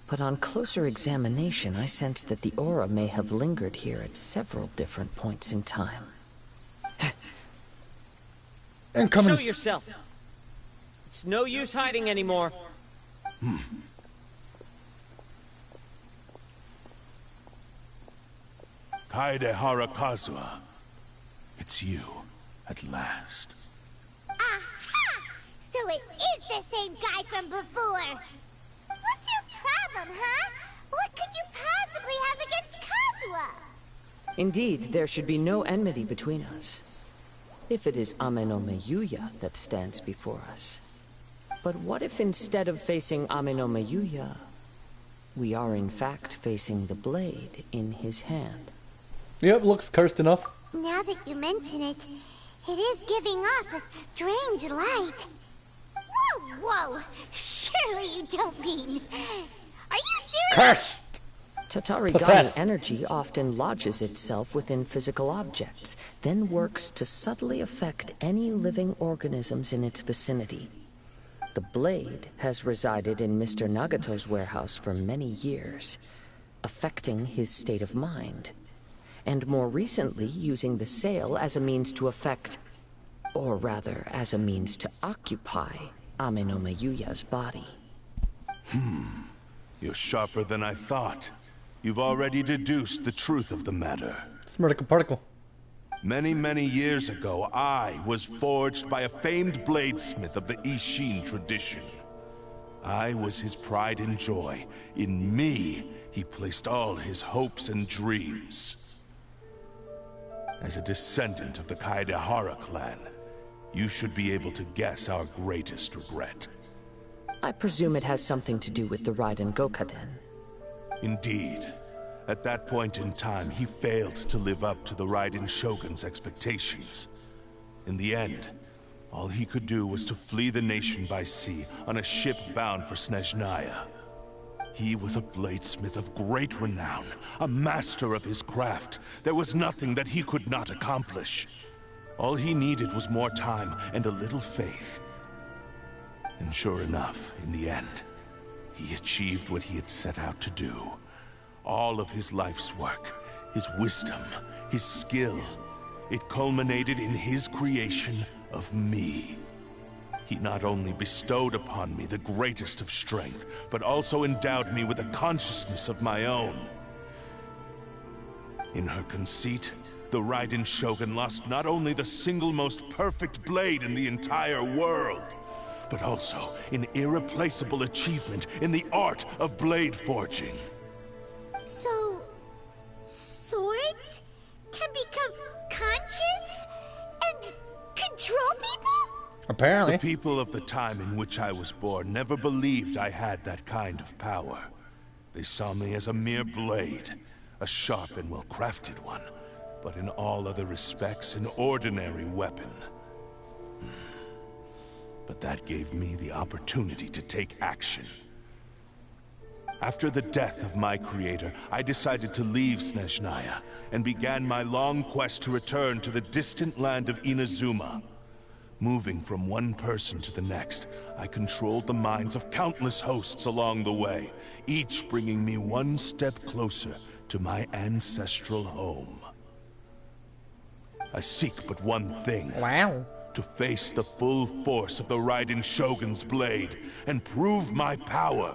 But on closer examination, I sense that the aura may have lingered here at several different points in time. Incoming. Show yourself! It's no use hiding anymore. Kaedehara Kazuha. It's you, at last. Aha! So it is the same guy from before! What's your problem, huh? could you possibly have against Kazuha? Indeed, there should be no enmity between us. If it is Ame no Miyuya that stands before us. But what if instead of facing Ame no Miyuya, we are in fact facing the blade in his hand? Yep, looks cursed enough. Now that you mention it, it is giving off a strange light. Whoa, whoa! Surely you don't mean... Are you serious? Cursed! Tatarigami Possessed. energy often lodges itself within physical objects, then works to subtly affect any living organisms in its vicinity. The blade has resided in Mr. Nagato's warehouse for many years, affecting his state of mind, and more recently using the sale as a means to affect, or rather as a means to occupy, Ame no Miyuya's body. You're sharper than I thought. You've already deduced the truth of the matter. Smirticle particle. Many, many years ago, I was forged by a famed bladesmith of the Ishin tradition. I was his pride and joy. In me, he placed all his hopes and dreams. As a descendant of the Kaedehara clan, you should be able to guess our greatest regret. I presume it has something to do with the Raiden Gokaden. Indeed. At that point in time, he failed to live up to the Raiden Shogun's expectations. In the end, all he could do was to flee the nation by sea on a ship bound for Snezhnaya. He was a bladesmith of great renown, a master of his craft. There was nothing that he could not accomplish. All he needed was more time and a little faith. And sure enough, in the end, he achieved what he had set out to do. All of his life's work, his wisdom, his skill, it culminated in his creation of me. He not only bestowed upon me the greatest of strength, but also endowed me with a consciousness of my own. In her conceit, the Raiden Shogun lost not only the single most perfect blade in the entire world, but also an irreplaceable achievement in the art of blade forging. So... swords can become conscious and control people? Apparently. The people of the time in which I was born never believed I had that kind of power. They saw me as a mere blade, a sharp and well-crafted one, but in all other respects an ordinary weapon. But that gave me the opportunity to take action. After the death of my creator, I decided to leave Snezhnaya and began my long quest to return to the distant land of Inazuma. Moving from one person to the next, I controlled the minds of countless hosts along the way, each bringing me one step closer to my ancestral home. I seek but one thing. Wow. To face the full force of the Raiden Shogun's blade and prove my power.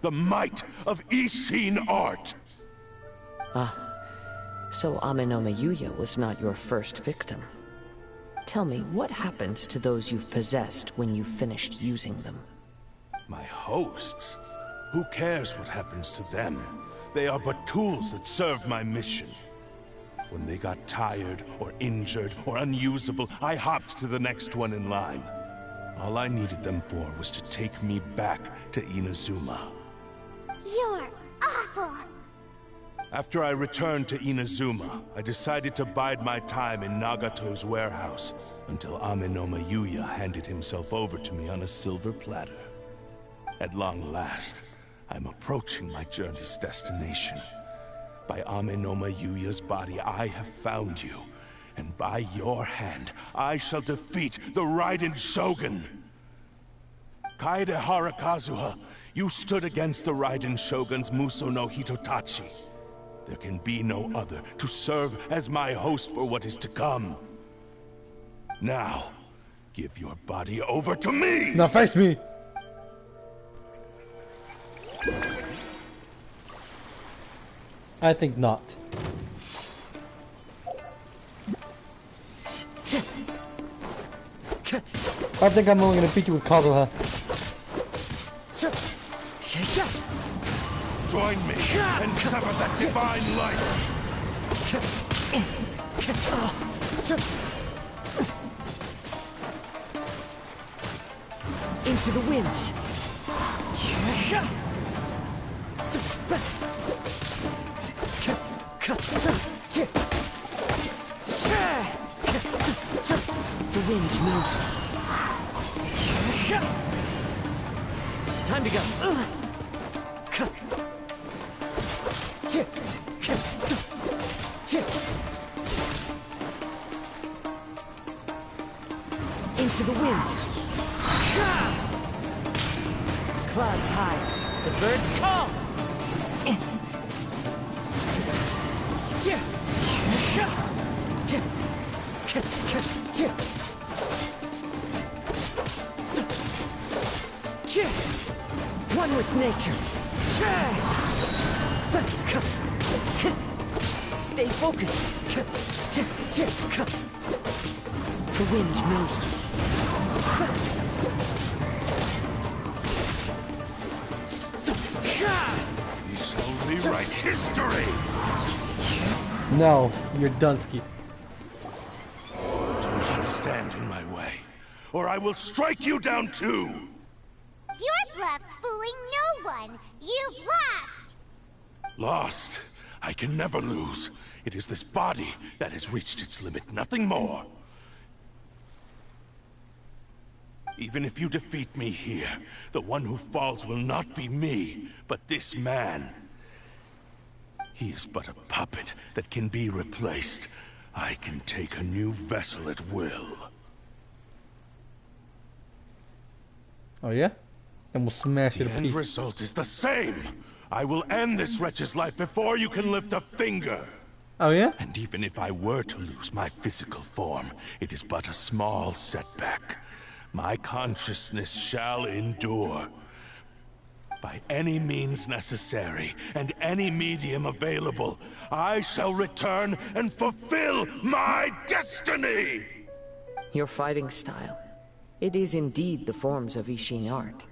The might of Ishin art! So Ame no Miyuya was not your first victim. Tell me, what happens to those you've possessed when you've finished using them? My hosts? Who cares what happens to them? They are but tools that serve my mission. When they got tired, or injured, or unusable, I hopped to the next one in line. All I needed them for was to take me back to Inazuma. You're awful! After I returned to Inazuma, I decided to bide my time in Nagato's warehouse until Ame no Miyuya handed himself over to me on a silver platter. At long last, I'm approaching my journey's destination. By Ame no Miyuya's body, I have found you, and by your hand, I shall defeat the Raiden Shogun! Kaedehara Kazuha, you stood against the Raiden Shogun's Muso no Hitotachi. There can be no other to serve as my host for what is to come. Now, give your body over to me! Now face me! I think not. I think I'm only gonna beat you with Kazuha. Join me and sever that divine light! Into the wind. The wind knows me. Time to go. Into the wind. Clouds high. The birds call. One with nature. Stay focused. The wind knows me. We shall rewrite history! No, you're Dunsky. Do not stand in my way, or I will strike you down too! Your bluff's fooling no one. You've lost. Lost? I can never lose. It is this body that has reached its limit, nothing more. Even if you defeat me here, the one who falls will not be me, but this man. He is but a puppet that can be replaced. I can take a new vessel at will. Oh yeah? And we'll smash it The to end pieces. result is the same! I will end this wretch's life before you can lift a finger! Oh yeah? And even if I were to lose my physical form, it is but a small setback. My consciousness shall endure. By any means necessary, and any medium available, I shall return and fulfill my destiny! Your fighting style. It is indeed the forms of Ishin art.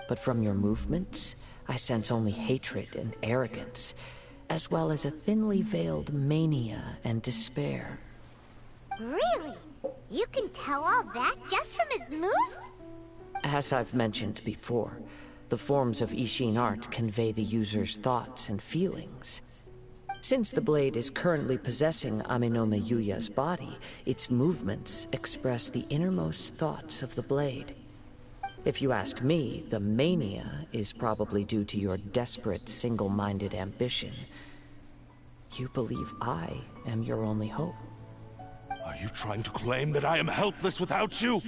But from your movements, I sense only hatred and arrogance, as well as a thinly veiled mania and despair. Really? You can tell all that just from his moves? As I've mentioned before, the forms of Ishin art convey the user's thoughts and feelings. Since the blade is currently possessing Aminome Yuya's body, its movements express the innermost thoughts of the blade. If you ask me, the mania is probably due to your desperate, single-minded ambition. You believe I am your only hope. Are you trying to claim that I am helpless without you?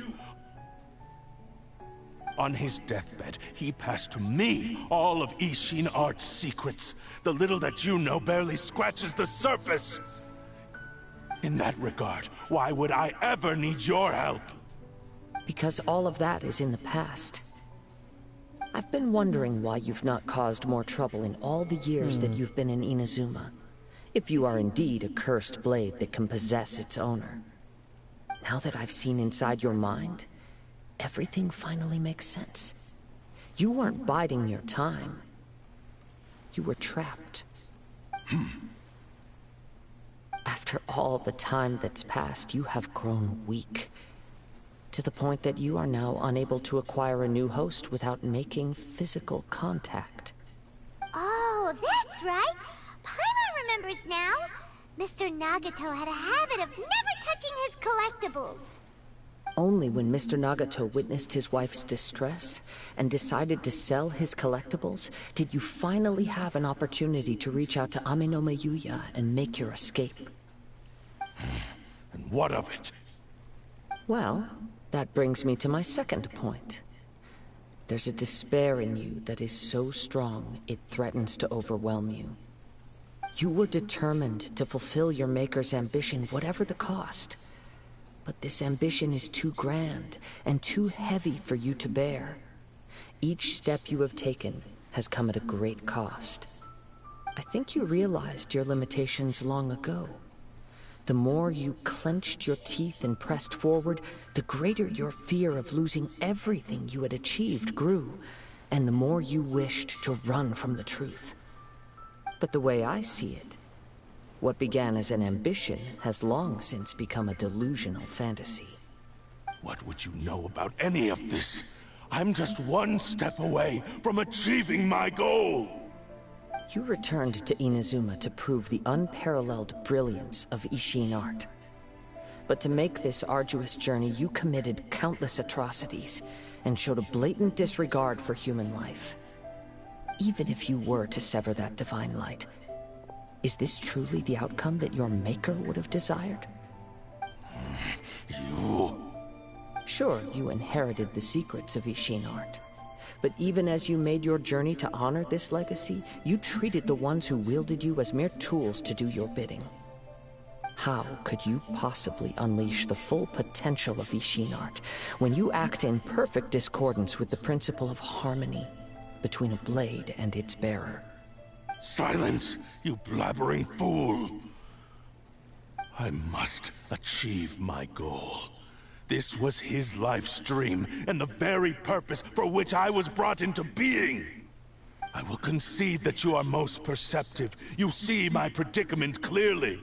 On his deathbed, he passed to me all of Ishin Art's secrets. The little that you know barely scratches the surface. In that regard, why would I ever need your help? Because all of that is in the past. I've been wondering why you've not caused more trouble in all the years that you've been in Inazuma. If you are indeed a cursed blade that can possess its owner. Now that I've seen inside your mind, everything finally makes sense. You weren't biding your time. You were trapped. After all the time that's passed, you have grown weak. To the point that you are now unable to acquire a new host without making physical contact. Oh, that's right. Paimon remembers now. Mr. Nagato had a habit of never touching his collectibles. Only when Mr. Nagato witnessed his wife's distress and decided to sell his collectibles did you finally have an opportunity to reach out to Aminome Yuya and make your escape. And what of it? Well, that brings me to my second point. There's a despair in you that is so strong it threatens to overwhelm you. You were determined to fulfill your maker's ambition, whatever the cost. But this ambition is too grand and too heavy for you to bear. Each step you have taken has come at a great cost. I think you realized your limitations long ago. The more you clenched your teeth and pressed forward, the greater your fear of losing everything you had achieved grew, and the more you wished to run from the truth. But the way I see it, what began as an ambition has long since become a delusional fantasy. What would you know about any of this? I'm just one step away from achieving my goal! You returned to Inazuma to prove the unparalleled brilliance of Ishin art. But to make this arduous journey, you committed countless atrocities and showed a blatant disregard for human life. Even if you were to sever that divine light, is this truly the outcome that your maker would have desired? You... Sure, you inherited the secrets of Ishin art. But even as you made your journey to honor this legacy, you treated the ones who wielded you as mere tools to do your bidding. How could you possibly unleash the full potential of Ishin art when you act in perfect discordance with the principle of harmony between a blade and its bearer? Silence, you blabbering fool! I must achieve my goal. This was his life's dream, and the very purpose for which I was brought into being. I will concede that you are most perceptive. You see my predicament clearly.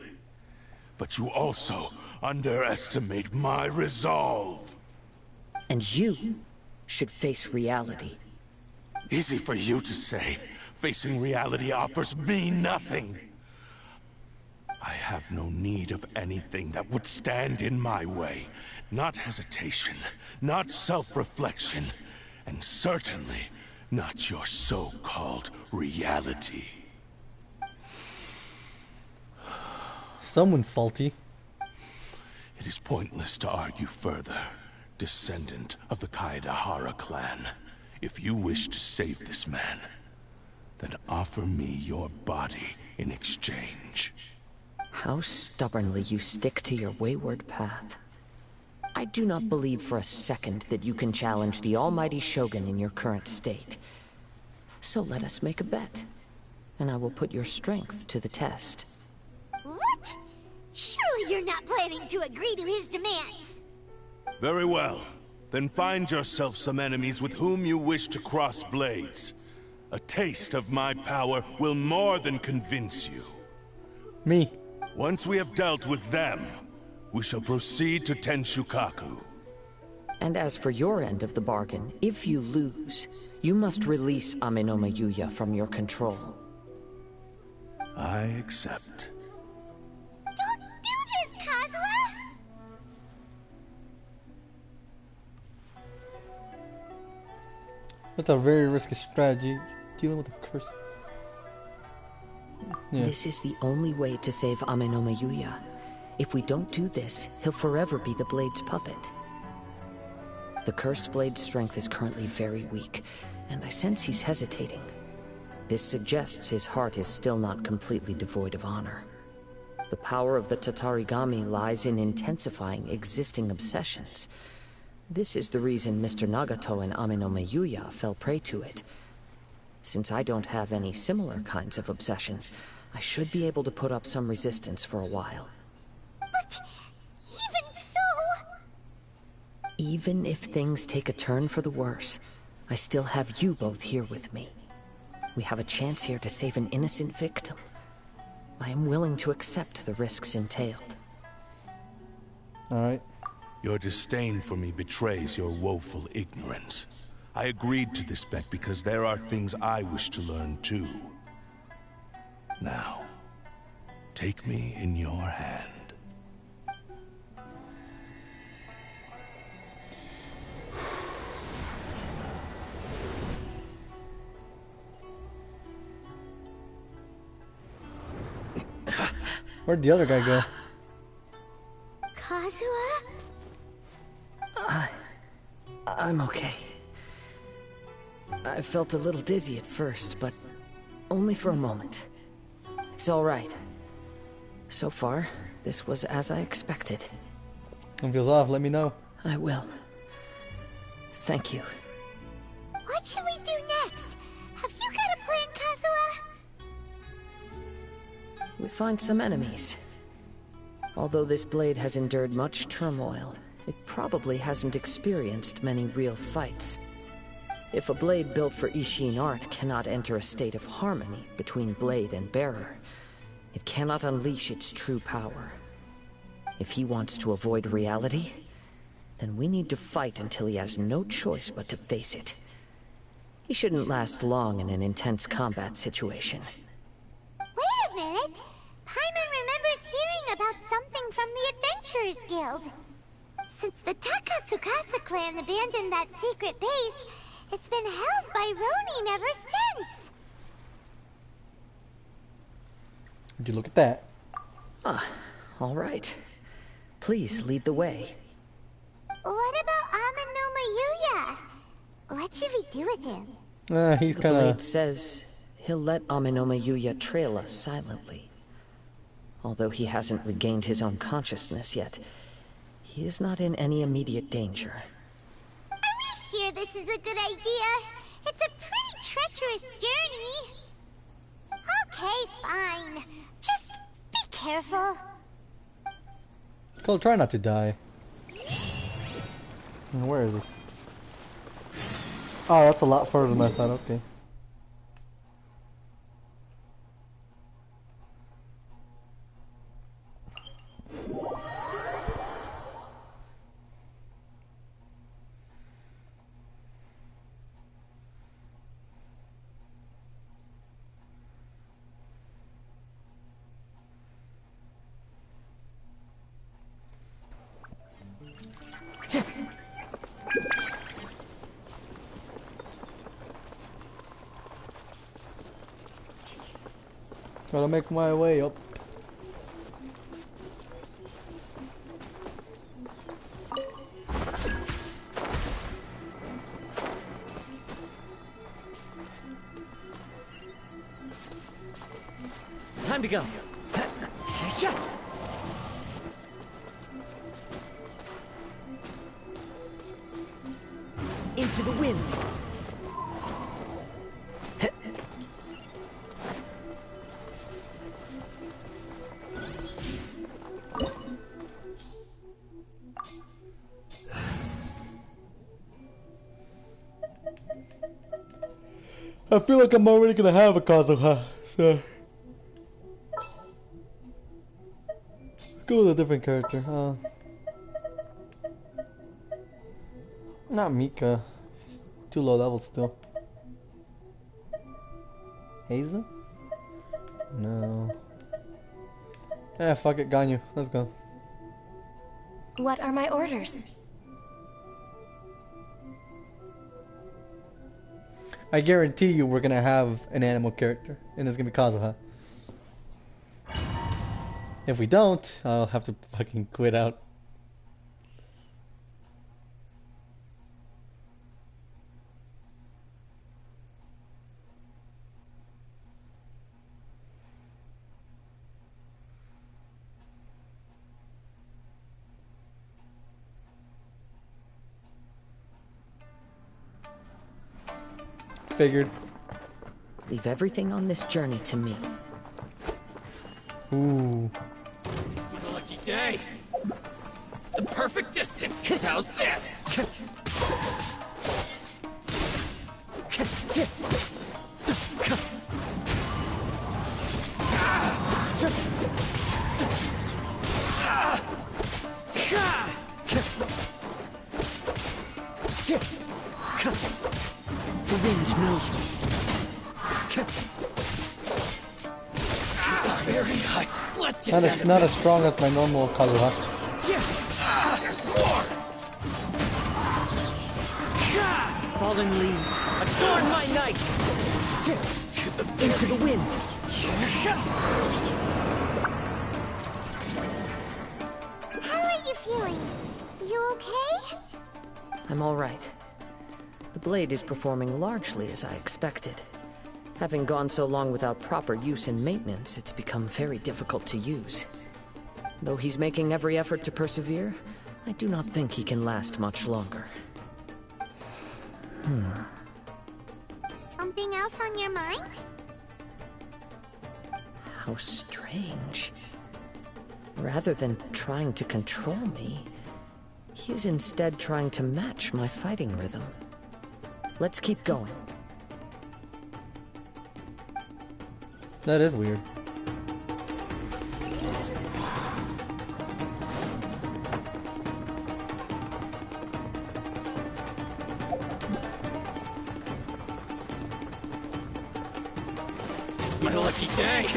But you also underestimate my resolve. And you should face reality. Easy for you to say. Facing reality offers me nothing. I have no need of anything that would stand in my way. Not hesitation, not self-reflection, and certainly not your so-called reality. Someone's salty. It is pointless to argue further, descendant of the Kaedahara clan. If you wish to save this man, then offer me your body in exchange. How stubbornly you stick to your wayward path. I do not believe for a second that you can challenge the almighty Shogun in your current state. So let us make a bet, and I will put your strength to the test. What? Surely you're not planning to agree to his demands. Very well. Then find yourself some enemies with whom you wish to cross blades. A taste of my power will more than convince you. Me. Once we have dealt with them, we shall proceed to Tenshukaku. And as for your end of the bargain, if you lose, you must release Amenoma Yuya from your control. I accept. Don't do this, Kazuha! That's a very risky strategy, dealing with a curse. Yeah. This is the only way to save Amenoma Yuya. If we don't do this, he'll forever be the Blade's puppet. The Cursed Blade's strength is currently very weak, and I sense he's hesitating. This suggests his heart is still not completely devoid of honor. The power of the Tatarigami lies in intensifying existing obsessions. This is the reason Mr. Nagato and Amenoma Yuya fell prey to it. Since I don't have any similar kinds of obsessions, I should be able to put up some resistance for a while. But even so... Even if things take a turn for the worse, I still have you both here with me. We have a chance here to save an innocent victim. I am willing to accept the risks entailed. Alright. Your disdain for me betrays your woeful ignorance. I agreed to this bet because there are things I wish to learn too. Now, take me in your hand. Where'd the other guy go? Kazuha? I'm okay. I felt a little dizzy at first, but only for a moment. It's all right. So far, this was as I expected. If it feels off, let me know. I will. Thank you. What should we do next? Have you got a plan, Kazuha? We find some enemies. Although this blade has endured much turmoil, it probably hasn't experienced many real fights. If a blade built for Ishin art cannot enter a state of harmony between blade and bearer, it cannot unleash its true power. If he wants to avoid reality, then we need to fight until he has no choice but to face it. He shouldn't last long in an intense combat situation. Wait a minute! Paimon remembers hearing about something from the Adventurers Guild. Since the Takasukasa clan abandoned that secret base, it's been held by Ronin ever since. Would you look at that? Ah, all right. Please lead the way. What about Amino Mayuya? What should we do with him? He's The kind blade of... says he'll let Aminoma Yuya trail us silently. Although he hasn't regained his own consciousness yet, he is not in any immediate danger. Are we sure this is a good idea? It's a pretty treacherous journey. Okay, fine. Just be careful. Cole, try not to die. Where is this? Oh, that's a lot further than I thought. Okay. Gotta make my way up. Time to go. Into the wind. I feel like I'm already gonna have a Kazuha, so go with a different character. Not Mika. She's too low level still. Hazel? No. Yeah, fuck it, Ganyu. Let's go. What are my orders? I guarantee you we're gonna have an animal character, and it's gonna be Kazuha. If we don't, I'll have to fucking quit out. Figured. Leave everything on this journey to me. Ooh. It's a lucky day. The perfect distance. How's this? The wind knows me. Very high. Let's get down Not as strong as my normal Kazuha. There's more. Fallen leaves. Adorn my night. Into the wind. How are you feeling? You okay? I'm all right. The blade is performing largely as I expected. Having gone so long without proper use and maintenance, it's become very difficult to use. Though he's making every effort to persevere, I do not think he can last much longer. Something else on your mind? How strange. Rather than trying to control me, he is instead trying to match my fighting rhythm. Let's keep going. That is weird. It's my lucky day.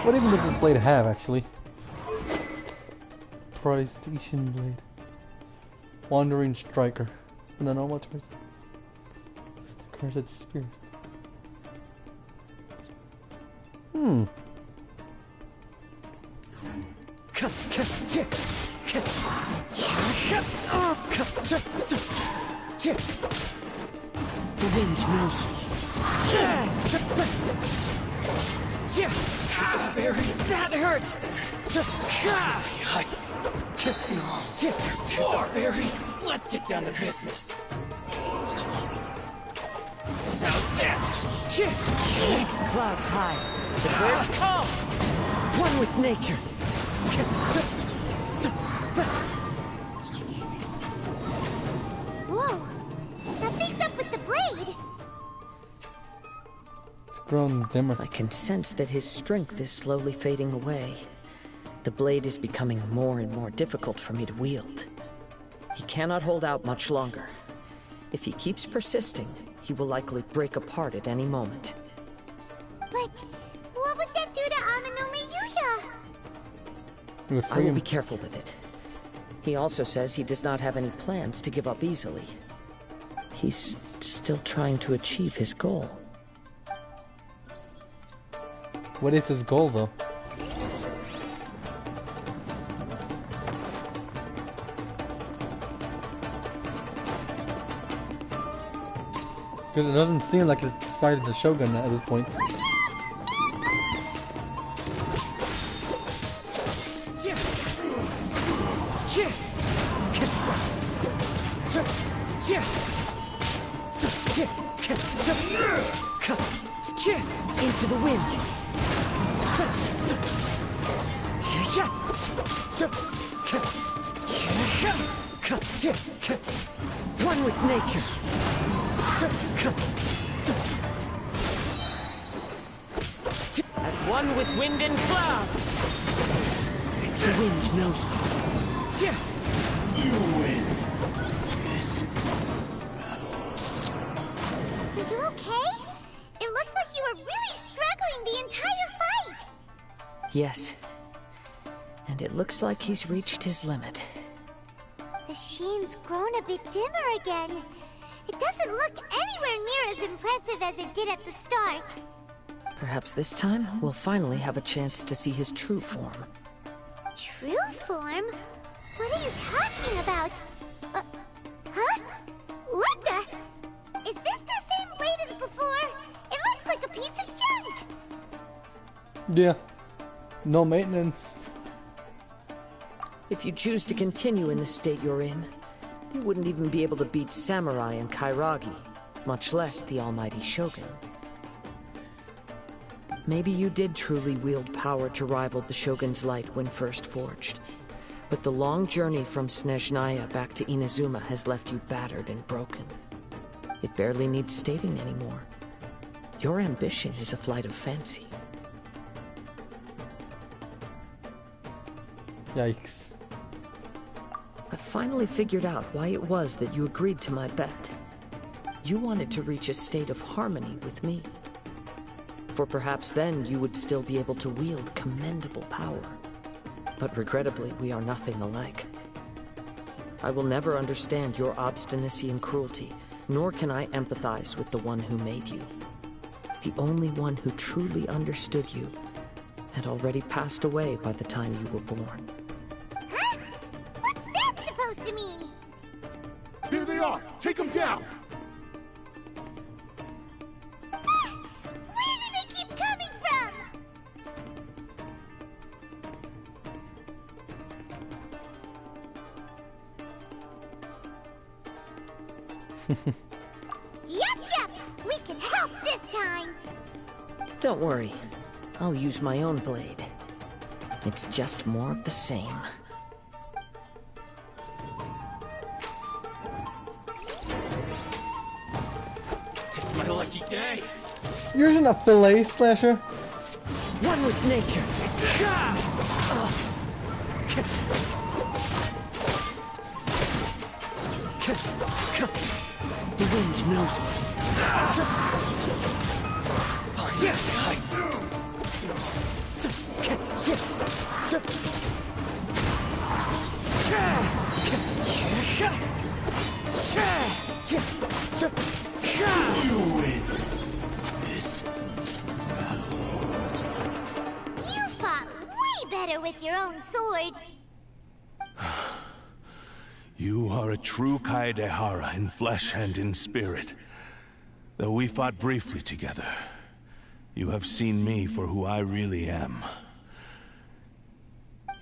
What even does this blade have, actually? Protestation blade. Wandering striker. No, no, what's right? Cursed spirit. The wind knows me. Barry, That hurts! Barry, let's get down to business. How's this? Clouds high. The birds calm. One with nature. Whoa, something's up with the blade. It's grown dimmer. I can sense that his strength is slowly fading away. The blade is becoming more and more difficult for me to wield. He cannot hold out much longer. If he keeps persisting, he will likely break apart at any moment. But what would that do to Amano Miyuya? I will be careful with it. He also says he does not have any plans to give up easily. He's still trying to achieve his goal. What is his goal, though? Because it doesn't seem like it's fighting the Shogun at this point. Into the wind. One with nature. As one with wind and cloud. The wind knows me. You win. This. Are you okay? It looked like you were really struggling the entire fight. Yes. And it looks like he's reached his limit. The sheen's grown a bit dimmer again. It doesn't look anywhere near as impressive as it did at the start. Perhaps this time, we'll finally have a chance to see his true form. True form? What are you talking about? Huh? What the? Is this the same blade as before? It looks like a piece of junk! Yeah. No maintenance. If you choose to continue in the state you're in, you wouldn't even be able to beat Samurai and Kairagi, much less the almighty Shogun. Maybe you did truly wield power to rival the Shogun's light when first forged. But the long journey from Snezhnaya back to Inazuma has left you battered and broken. It barely needs stating anymore. Your ambition is a flight of fancy. Yikes. I finally figured out why it was that you agreed to my bet. You wanted to reach a state of harmony with me. For perhaps then you would still be able to wield commendable power. But regrettably, we are nothing alike. I will never understand your obstinacy and cruelty, nor can I empathize with the one who made you. The only one who truly understood you had already passed away by the time you were born. Huh? What's that supposed to mean? Here they are! Take them down! Where do they keep coming from? Yep, we can help this time. Don't worry. I'll use my own blade. It's just more of the same. lucky day. You're in a fillet slasher? One with nature. The wind knows me. You win this. You fought way better with your own sword. You are a true Kaedehara in flesh and in spirit. Though we fought briefly together, you have seen me for who I really am.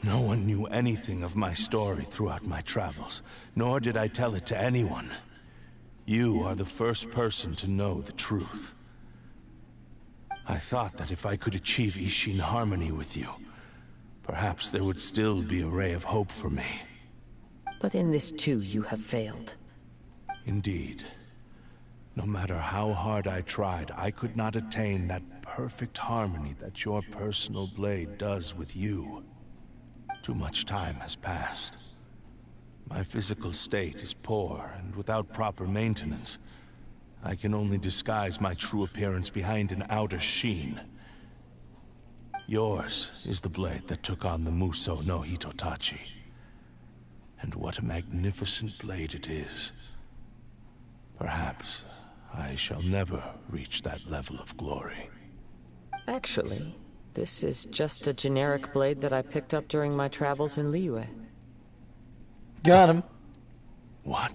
No one knew anything of my story throughout my travels, nor did I tell it to anyone. You are the first person to know the truth. I thought that if I could achieve Ishin harmony with you, perhaps there would still be a ray of hope for me. But in this too, you have failed. Indeed. No matter how hard I tried, I could not attain that perfect harmony that your personal blade does with you. Too much time has passed. My physical state is poor, and without proper maintenance, I can only disguise my true appearance behind an outer sheen. Yours is the blade that took on the Muso no Hitotachi. And what a magnificent blade it is. Perhaps I shall never reach that level of glory. Actually, this is just a generic blade that I picked up during my travels in Liyue. Got him. What?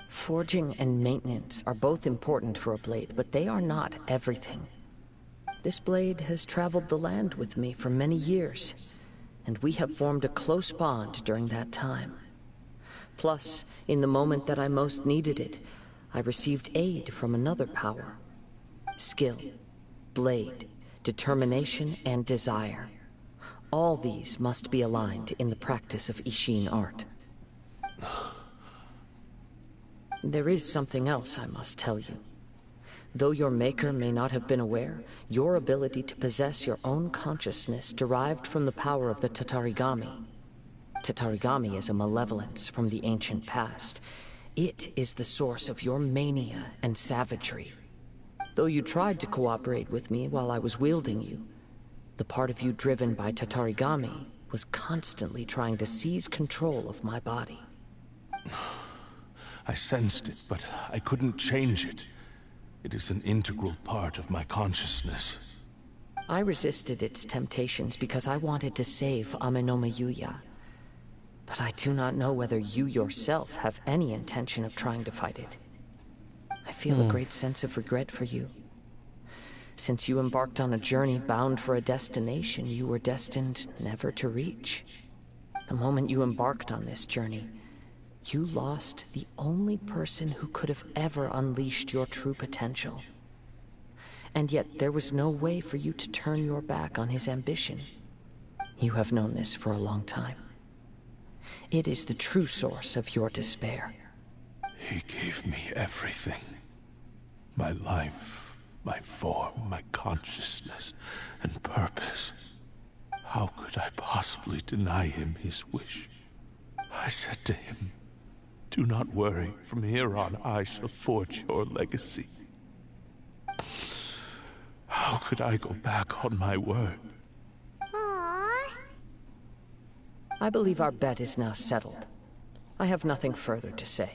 Forging and maintenance are both important for a blade, but they are not everything. This blade has traveled the land with me for many years, and we have formed a close bond during that time. Plus, in the moment that I most needed it, I received aid from another power. Skill, blade, determination, and desire. All these must be aligned in the practice of Ishin art. There is something else I must tell you. Though your maker may not have been aware, your ability to possess your own consciousness derived from the power of the Tatarigami. Tatarigami is a malevolence from the ancient past. It is the source of your mania and savagery. Though you tried to cooperate with me while I was wielding you, the part of you driven by Tatarigami was constantly trying to seize control of my body. I sensed it, but I couldn't change it. It is an integral part of my consciousness. I resisted its temptations because I wanted to save Amenome Yuya. But I do not know whether you yourself have any intention of trying to fight it. I feel a great sense of regret for you. Since you embarked on a journey bound for a destination you were destined never to reach. The moment you embarked on this journey, you lost the only person who could have ever unleashed your true potential. And yet there was no way for you to turn your back on his ambition. You have known this for a long time. It is the true source of your despair. He gave me everything. My life, my form, my consciousness, and purpose. How could I possibly deny him his wish? I said to him, "Do not worry, from here on I shall forge your legacy." How could I go back on my word? Aww. I believe our bet is now settled. I have nothing further to say.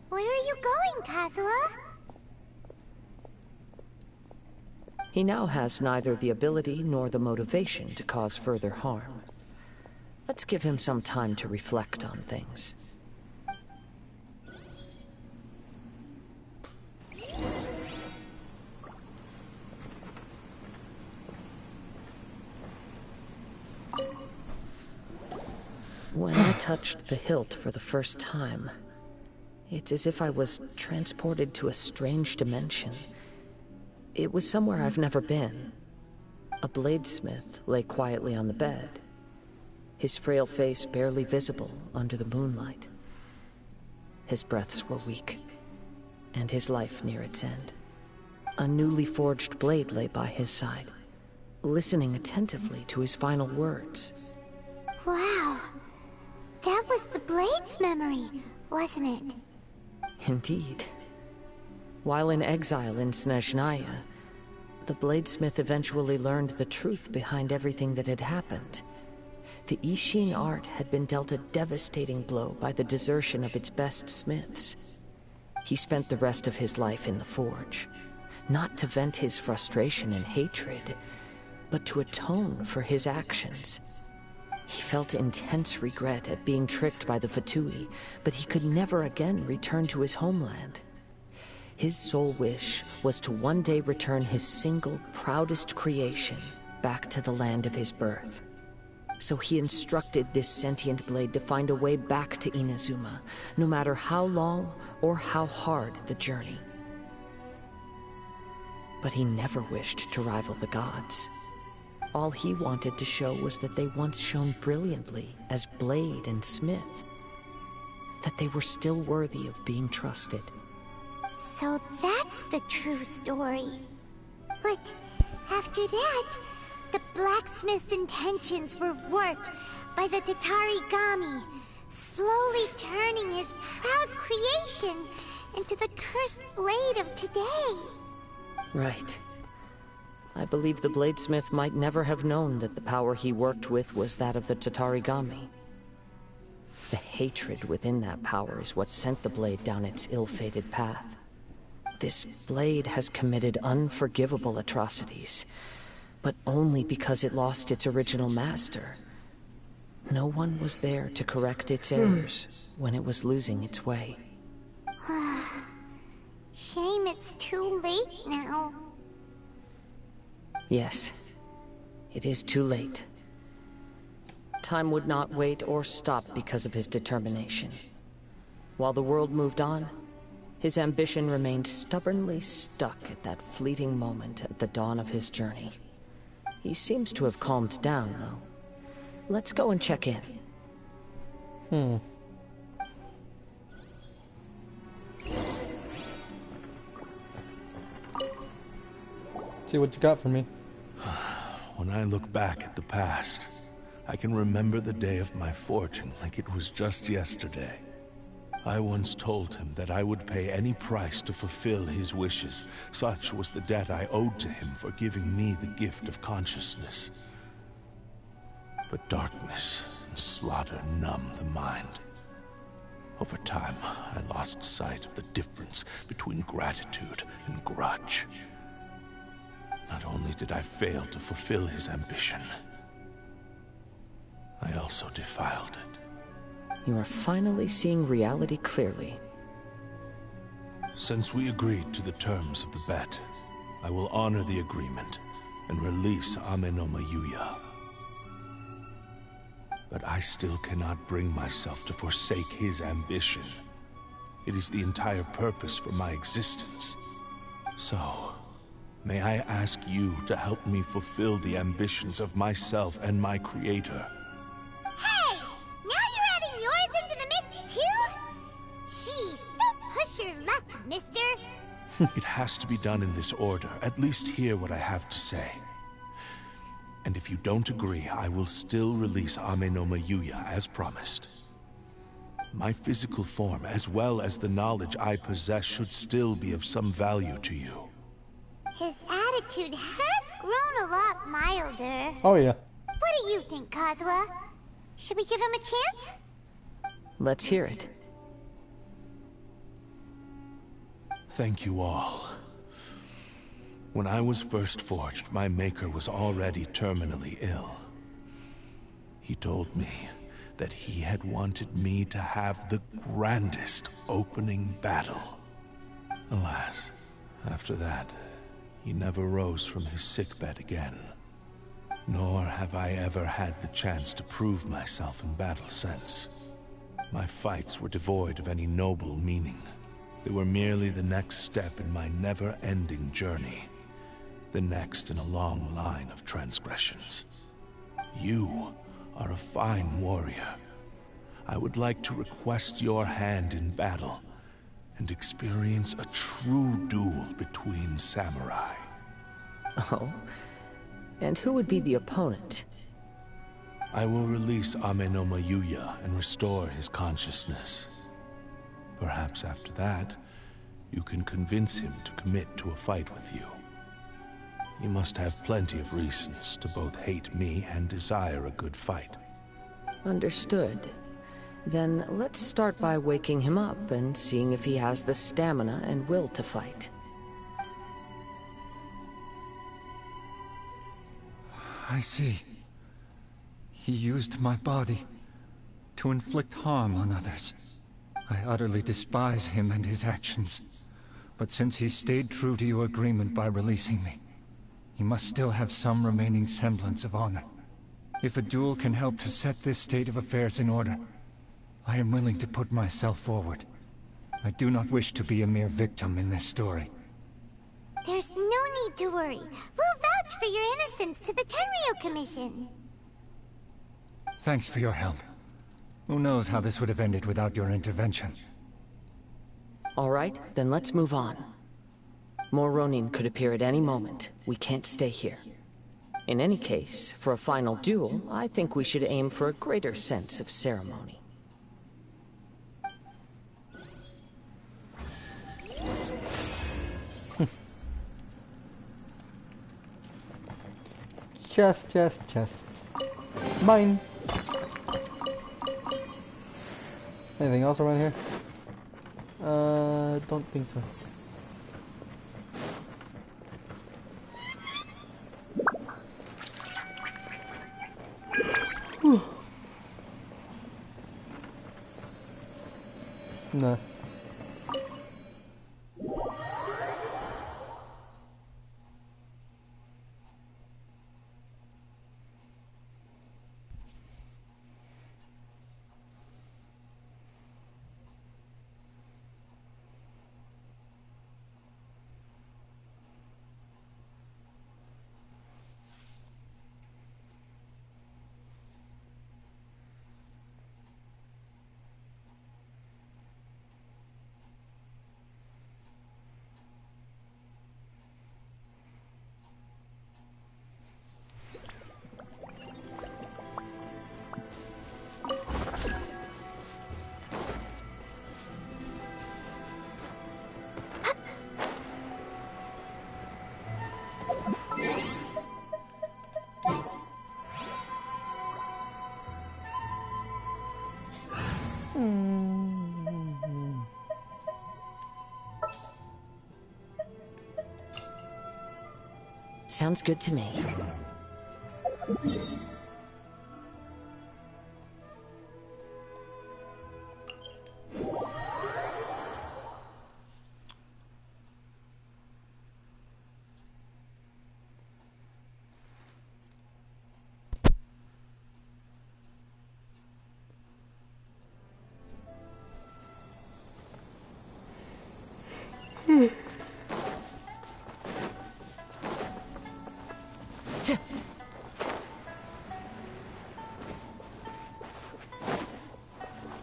Where are you going, Kazuha? He now has neither the ability nor the motivation to cause further harm. Let's give him some time to reflect on things. When I touched the hilt for the first time, it's as if I was transported to a strange dimension. It was somewhere I've never been. A bladesmith lay quietly on the bed, his frail face barely visible under the moonlight. His breaths were weak, and his life near its end. A newly forged blade lay by his side, listening attentively to his final words. Wow. That was the Blade's memory, wasn't it? Indeed. While in exile in Snezhnaya, the bladesmith eventually learned the truth behind everything that had happened. The Ishin art had been dealt a devastating blow by the desertion of its best smiths. He spent the rest of his life in the forge, not to vent his frustration and hatred, but to atone for his actions. He felt intense regret at being tricked by the Fatui, but he could never again return to his homeland. His sole wish was to one day return his single, proudest creation back to the land of his birth. So he instructed this sentient blade to find a way back to Inazuma, no matter how long or how hard the journey. But he never wished to rival the gods. All he wanted to show was that they once shone brilliantly as blade and smith, that they were still worthy of being trusted. So that's the true story. But after that, the blacksmith's intentions were worked by the Tatarigami, slowly turning his proud creation into the cursed blade of today. Right. I believe the bladesmith might never have known that the power he worked with was that of the Tatarigami. The hatred within that power is what sent the blade down its ill-fated path. This blade has committed unforgivable atrocities, but only because it lost its original master. No one was there to correct its errors when it was losing its way. Shame it's too late now. Yes, it is too late. Time would not wait or stop because of his determination. While the world moved on, his ambition remained stubbornly stuck at that fleeting moment at the dawn of his journey. He seems to have calmed down, though. Let's go and check in. See what you got for me. When I look back at the past, I can remember the day of my forging like it was just yesterday. I once told him that I would pay any price to fulfill his wishes. Such was the debt I owed to him for giving me the gift of consciousness. But darkness and slaughter numb the mind. Over time, I lost sight of the difference between gratitude and grudge. Not only did I fail to fulfill his ambition, I also defiled it. You are finally seeing reality clearly. Since we agreed to the terms of the bet, I will honor the agreement and release Ame no Mayuya. But I still cannot bring myself to forsake his ambition. It is the entire purpose for my existence. So, may I ask you to help me fulfill the ambitions of myself and my creator? Hey! Now you're adding yours into the mix, too? Jeez, don't push your luck, mister. It has to be done in this order. At least hear what I have to say. And if you don't agree, I will still release Ame no Mayuya as promised. My physical form, as well as the knowledge I possess, should still be of some value to you. His attitude has grown a lot milder. Oh yeah. What do you think, Kazuha? Should we give him a chance? Let's hear it. Thank you all. When I was first forged, my maker was already terminally ill. He told me that he had wanted me to have the grandest opening battle. Alas, after that, he never rose from his sickbed again. Nor have I ever had the chance to prove myself in battle since. My fights were devoid of any noble meaning. They were merely the next step in my never-ending journey. The next in a long line of transgressions. You are a fine warrior. I would like to request your hand in battle, and experience a true duel between samurai. Oh? And who would be the opponent? I will release Amenoma Yuya and restore his consciousness. Perhaps after that, you can convince him to commit to a fight with you. He must have plenty of reasons to both hate me and desire a good fight. Understood. Then let's start by waking him up and seeing if he has the stamina and will to fight. I see. He used my body to inflict harm on others. I utterly despise him and his actions. But since he stayed true to your agreement by releasing me, he must still have some remaining semblance of honor. If a duel can help to set this state of affairs in order, I am willing to put myself forward. I do not wish to be a mere victim in this story. There's no need to worry. We'll vouch for your innocence to the Tenryo Commission. Thanks for your help. Who knows how this would have ended without your intervention. All right, then let's move on. More Ronin could appear at any moment. We can't stay here. In any case, for a final duel, I think we should aim for a greater sense of ceremony. Chest. Mine. Anything else around here? Don't think so. Whew. No. Sounds good to me.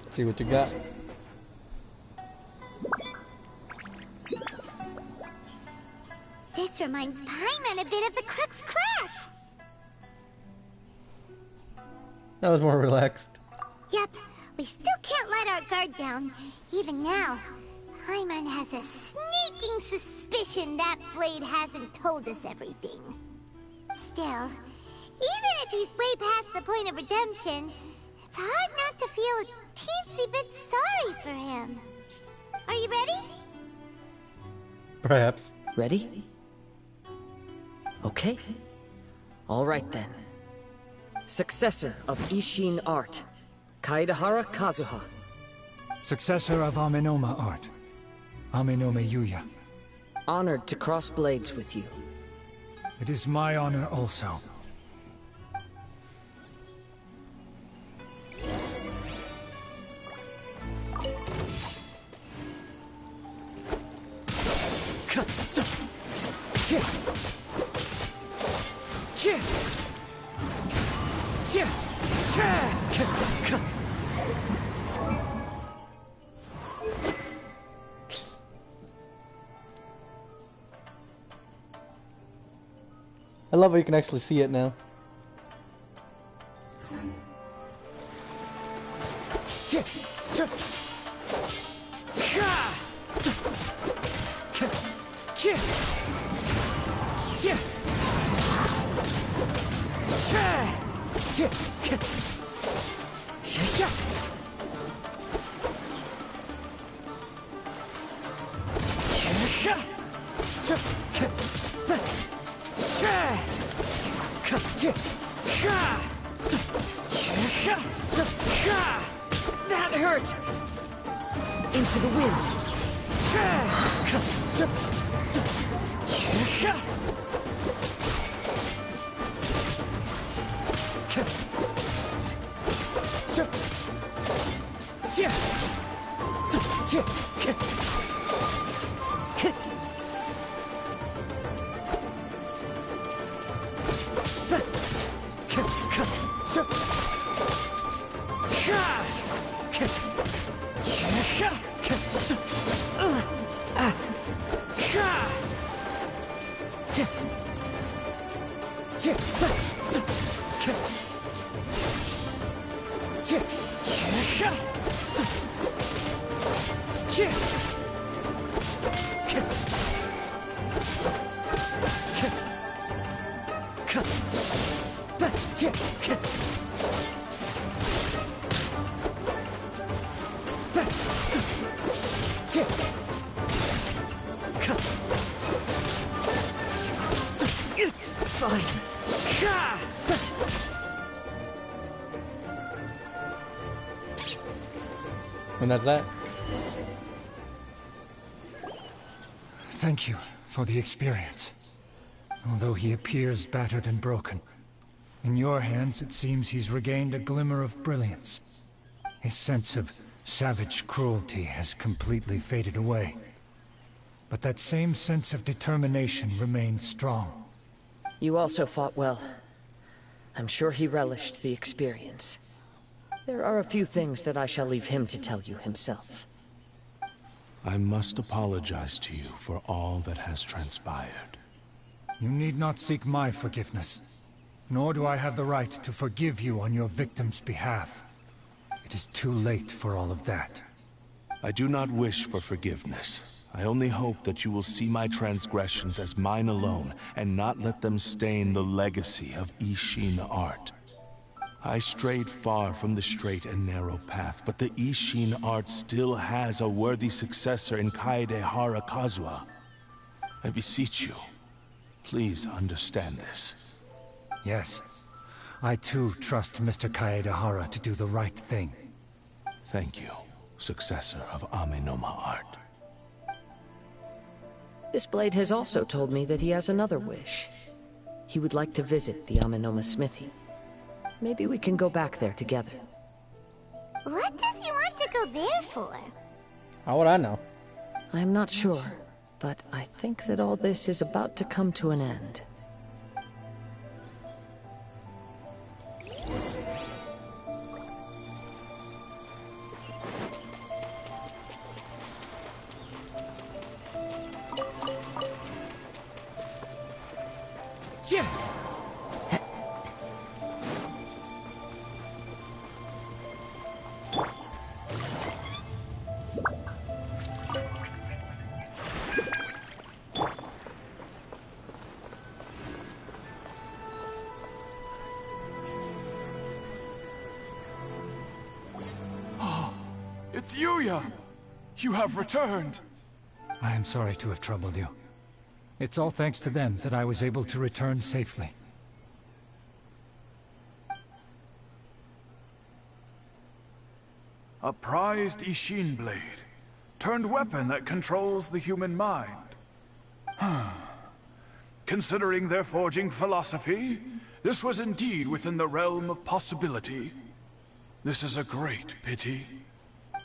See what you got. This reminds Paimon a bit of the Crux Clash. That was more relaxed. Yep, we still can't let our guard down. Even now, Paimon has a sneaking suspicion that Blade hasn't told us everything. Still, even if he's way past the point of redemption, it's hard not to feel a teensy bit sorry for him. Are you ready? Perhaps. Ready? Okay. All right then. Successor of Ishin art, Kaedahara Kazuha. Successor of Amenoma art, Amenoma Yuya. Honored to cross blades with you. It is my honor also. love how you can actually see it now. That hurt! Into the wind. It's fine. And that's that. Thank you for the experience. Although he appears battered and broken, in your hands it seems he's regained a glimmer of brilliance. His sense of savage cruelty has completely faded away. But that same sense of determination remains strong. You also fought well. I'm sure he relished the experience. There are a few things that I shall leave him to tell you himself. I must apologize to you for all that has transpired. You need not seek my forgiveness. Nor do I have the right to forgive you on your victim's behalf. It is too late for all of that. I do not wish for forgiveness. I only hope that you will see my transgressions as mine alone, and not let them stain the legacy of Ishin art. I strayed far from the straight and narrow path, but the Ishin art still has a worthy successor in Kaedehara Kazuha. I beseech you, please understand this. Yes. I too trust Mr. Kaedehara to do the right thing. Thank you, successor of Amenoma art. This blade has also told me that he has another wish. He would like to visit the Amenoma smithy. Maybe we can go back there together. What does he want to go there for? How would I know? I'm not sure, but I think that all this is about to come to an end. It's Yuya! You have returned! I am sorry to have troubled you. It's all thanks to them that I was able to return safely. A prized Ishin blade, turned weapon that controls the human mind. Considering their forging philosophy, this was indeed within the realm of possibility. This is a great pity.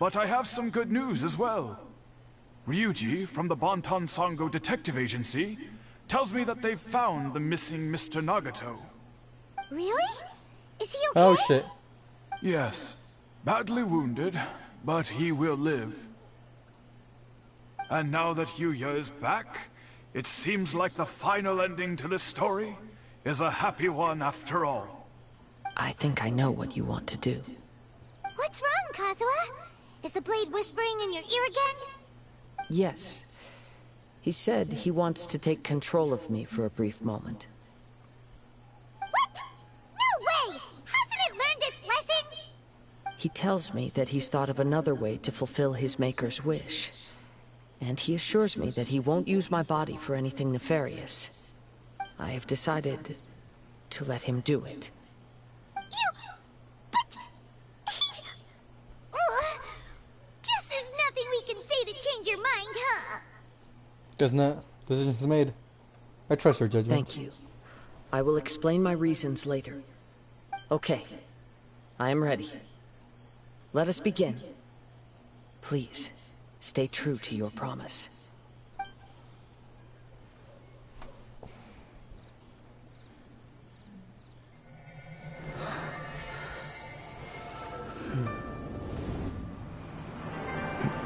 But I have some good news as well. Ryuji, from the Bantan Sango Detective Agency, tells me that they've found the missing Mr. Nagato. Really? Is he okay? Oh shit. Yes, badly wounded, but he will live. And now that Yuya is back, it seems like the final ending to this story is a happy one after all. I think I know what you want to do. What's wrong, Kazuha? Is the blade whispering in your ear again? Yes. He said he wants to take control of me for a brief moment. What? No way! Hasn't it learned its lesson? He tells me that he's thought of another way to fulfill his maker's wish. And he assures me that he won't use my body for anything nefarious. I have decided to let him do it. Guess there's nothing we can say to change your mind, huh? Does not. Decision's made. I trust your judgment. Thank you. I will explain my reasons later. Okay. I am ready. Let us begin. Please, stay true to your promise.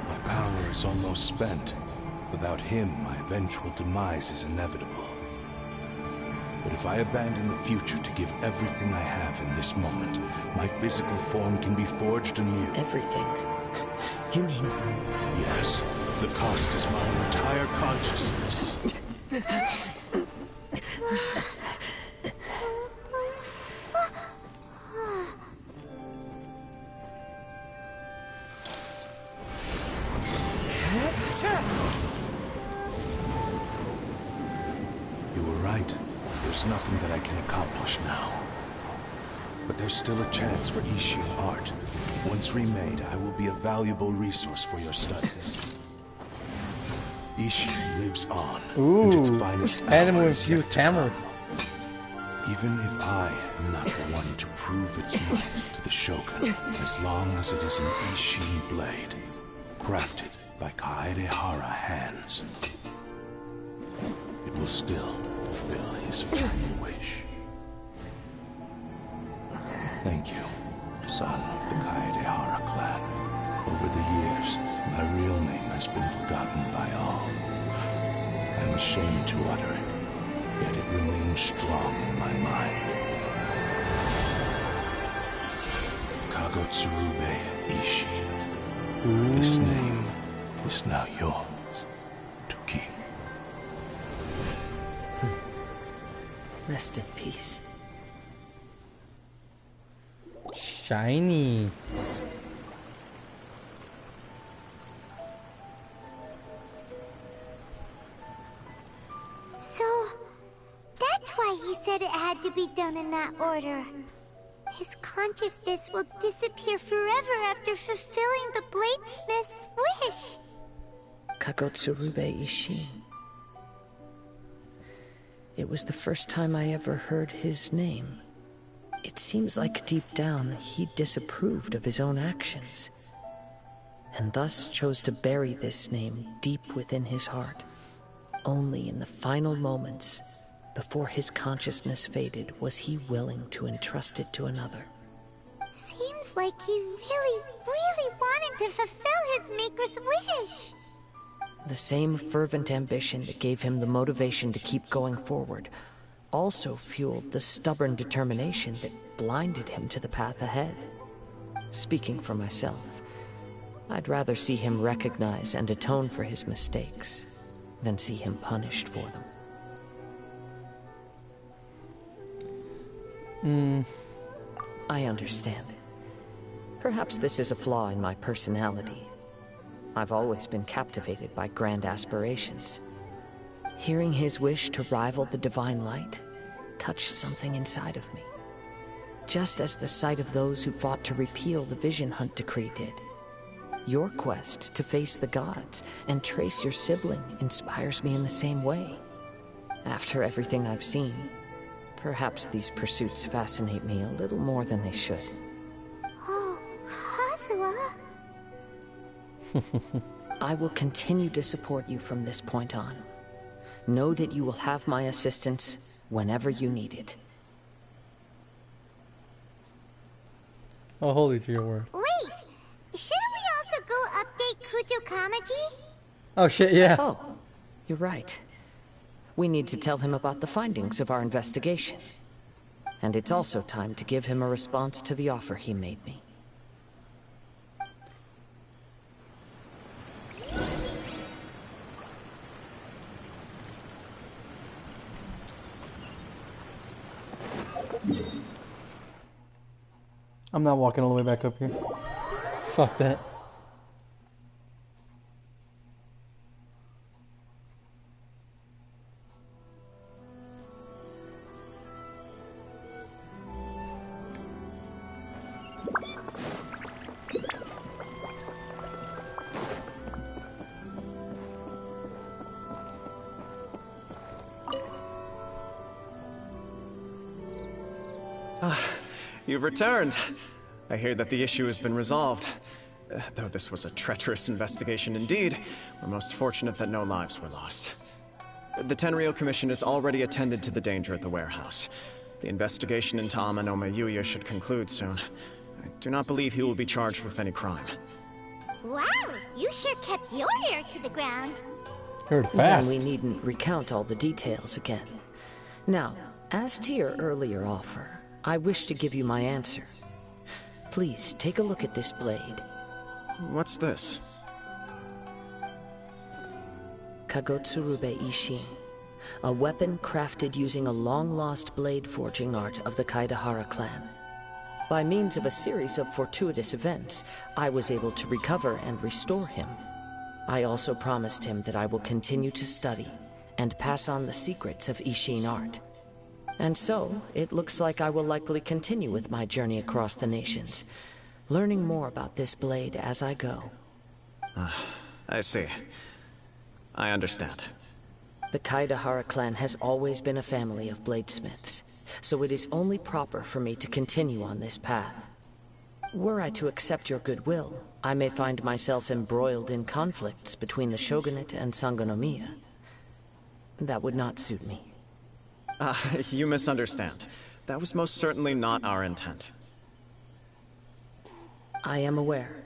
My power is almost spent. Without him, my eventual demise is inevitable. But if I abandon the future to give everything I have in this moment, my physical form can be forged anew. Everything? You mean... Yes. The cost is my entire consciousness. You were right. There's nothing that I can accomplish now. But there's still a chance for Ishin art. Once remade, I will be a valuable resource for your studies. Ishin lives on, and its finest animal hour is yet infused to camera. come. Even if I am not the one to prove its might to the Shogun, as long as it is an Ishin blade, crafted by Kaedehara hands, it will still fulfill his final wish. Thank you, son of the Kaedehara clan. Over the years, my real name has been forgotten by all. I'm ashamed to utter it, yet it remains strong in my mind. Kagotsurube Ishi. This name is now yours to keep. Rest in peace. Shiny. So, that's why he said it had to be done in that order. His consciousness will disappear forever after fulfilling the bladesmith's wish. Kagotsurube Ishin. It was the first time I ever heard his name. It seems like deep down he disapproved of his own actions, and thus chose to bury this name deep within his heart. Only in the final moments, before his consciousness faded, was he willing to entrust it to another. Seems like he really wanted to fulfill his maker's wish. The same fervent ambition that gave him the motivation to keep going forward also fueled the stubborn determination that blinded him to the path ahead. Speaking for myself, I'd rather see him recognize and atone for his mistakes than see him punished for them. I understand. Perhaps this is a flaw in my personality. I've always been captivated by grand aspirations. Hearing his wish to rival the divine light touched something inside of me, just as the sight of those who fought to repeal the Vision Hunt decree did. Your quest to face the gods and trace your sibling inspires me in the same way. After everything I've seen, perhaps these pursuits fascinate me a little more than they should. Oh, Kazuha. I will continue to support you from this point on. Know that you will have my assistance whenever you need it. Oh, holy to your word. Wait, shouldn't we also go update Kujo Kamaji? Oh shit, yeah. Oh, you're right. We need to tell him about the findings of our investigation. And it's also time to give him a response to the offer he made me. I'm not walking all the way back up here. Fuck that. You've returned. I hear that the issue has been resolved. Though this was a treacherous investigation indeed, we're most fortunate that no lives were lost. The Tenryou Commission has already attended to the danger at the warehouse. The investigation into Amano Yuya should conclude soon. I do not believe he will be charged with any crime. Wow, you sure kept your ear to the ground. Heard fast. Then we needn't recount all the details again. Now, as to your earlier offer, I wish to give you my answer. Please, take a look at this blade. What's this? Kagotsurube Ishin, a weapon crafted using a long-lost blade forging art of the Kaidahara clan. By means of a series of fortuitous events, I was able to recover and restore him. I also promised him that I will continue to study and pass on the secrets of Ishin art. And so, it looks like I will likely continue with my journey across the nations, learning more about this blade as I go. I see. I understand. The Kaidahara clan has always been a family of bladesmiths, so it is only proper for me to continue on this path. Were I to accept your goodwill, I may find myself embroiled in conflicts between the shogunate and Sangonomiya. That would not suit me. You misunderstand. That was most certainly not our intent. I am aware,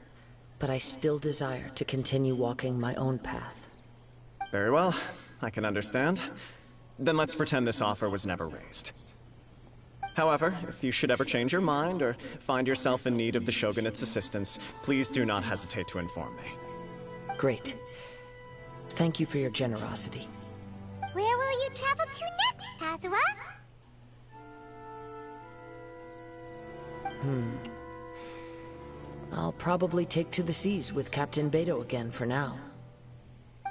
but I still desire to continue walking my own path. Very well. I can understand. Then let's pretend this offer was never raised. However, if you should ever change your mind or find yourself in need of the Shogunate's assistance, please do not hesitate to inform me. Great. Thank you for your generosity. Where will you travel to next, Kazuha? I'll probably take to the seas with Captain Beto again for now.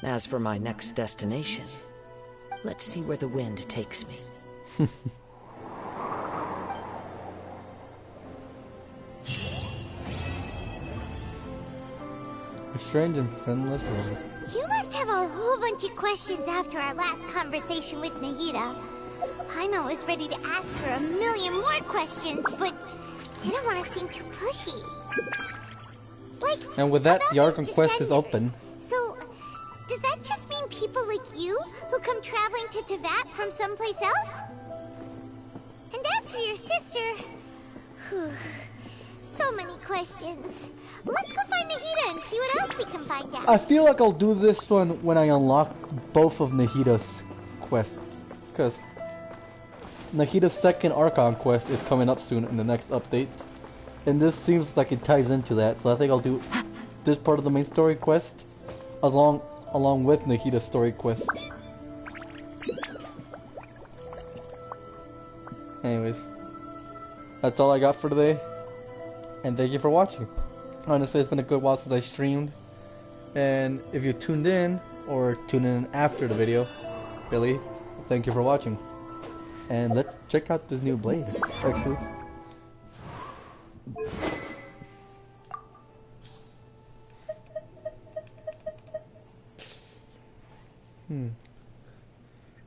As for my next destination, let's see where the wind takes me. A strange and friendless world. You must have a whole bunch of questions after our last conversation with Nahida. Paimon was ready to ask her a million more questions, but didn't want to seem too pushy. Like, And with that, about the Arkham these quest is descendants. open. So, does that just mean people like you who come traveling to Teyvat from someplace else? And as for your sister... whew, so many questions. Let's go find Nahida and see what else we can find out. I feel like I'll do this one when I unlock both of Nahida's quests. Because Nahida's second Archon quest is coming up soon in the next update. And this seems like it ties into that. So I think I'll do this part of the main story quest along with Nahida's story quest. Anyways, that's all I got for today. And thank you for watching. Honestly, it's been a good while since I streamed. And if you tuned in, or tuned in after the video, really, thank you for watching. And let's check out this new blade, actually.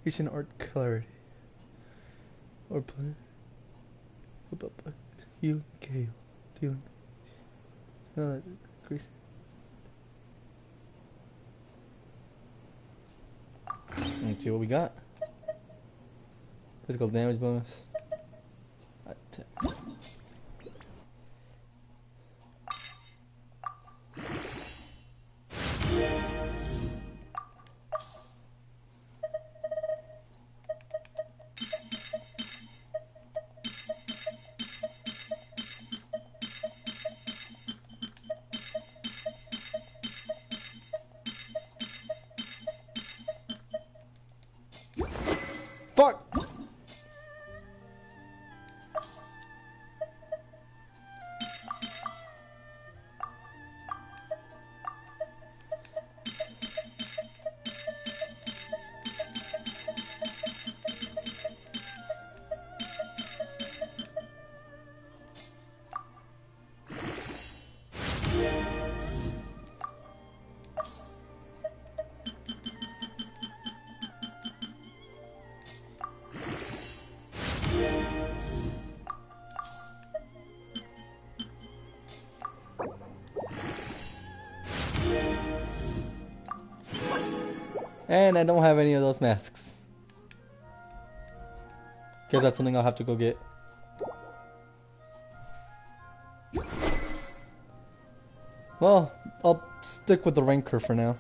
It's an art clarity. Or play. You, Kale. Tune. Grease. Let's see what we got. Physical damage bonus. Attack. And I don't have any of those masks. Guess that's something I'll have to go get. Well, I'll stick with the Rancor for now.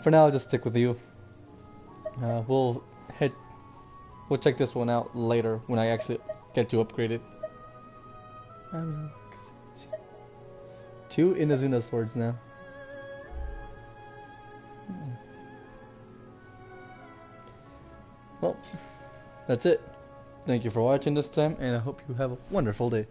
For now, I'll just stick with you. We'll check this one out later when I actually get to upgrade it. 2 Inazuna swords now. Well, that's it. Thank you for watching this time, and I hope you have a wonderful day.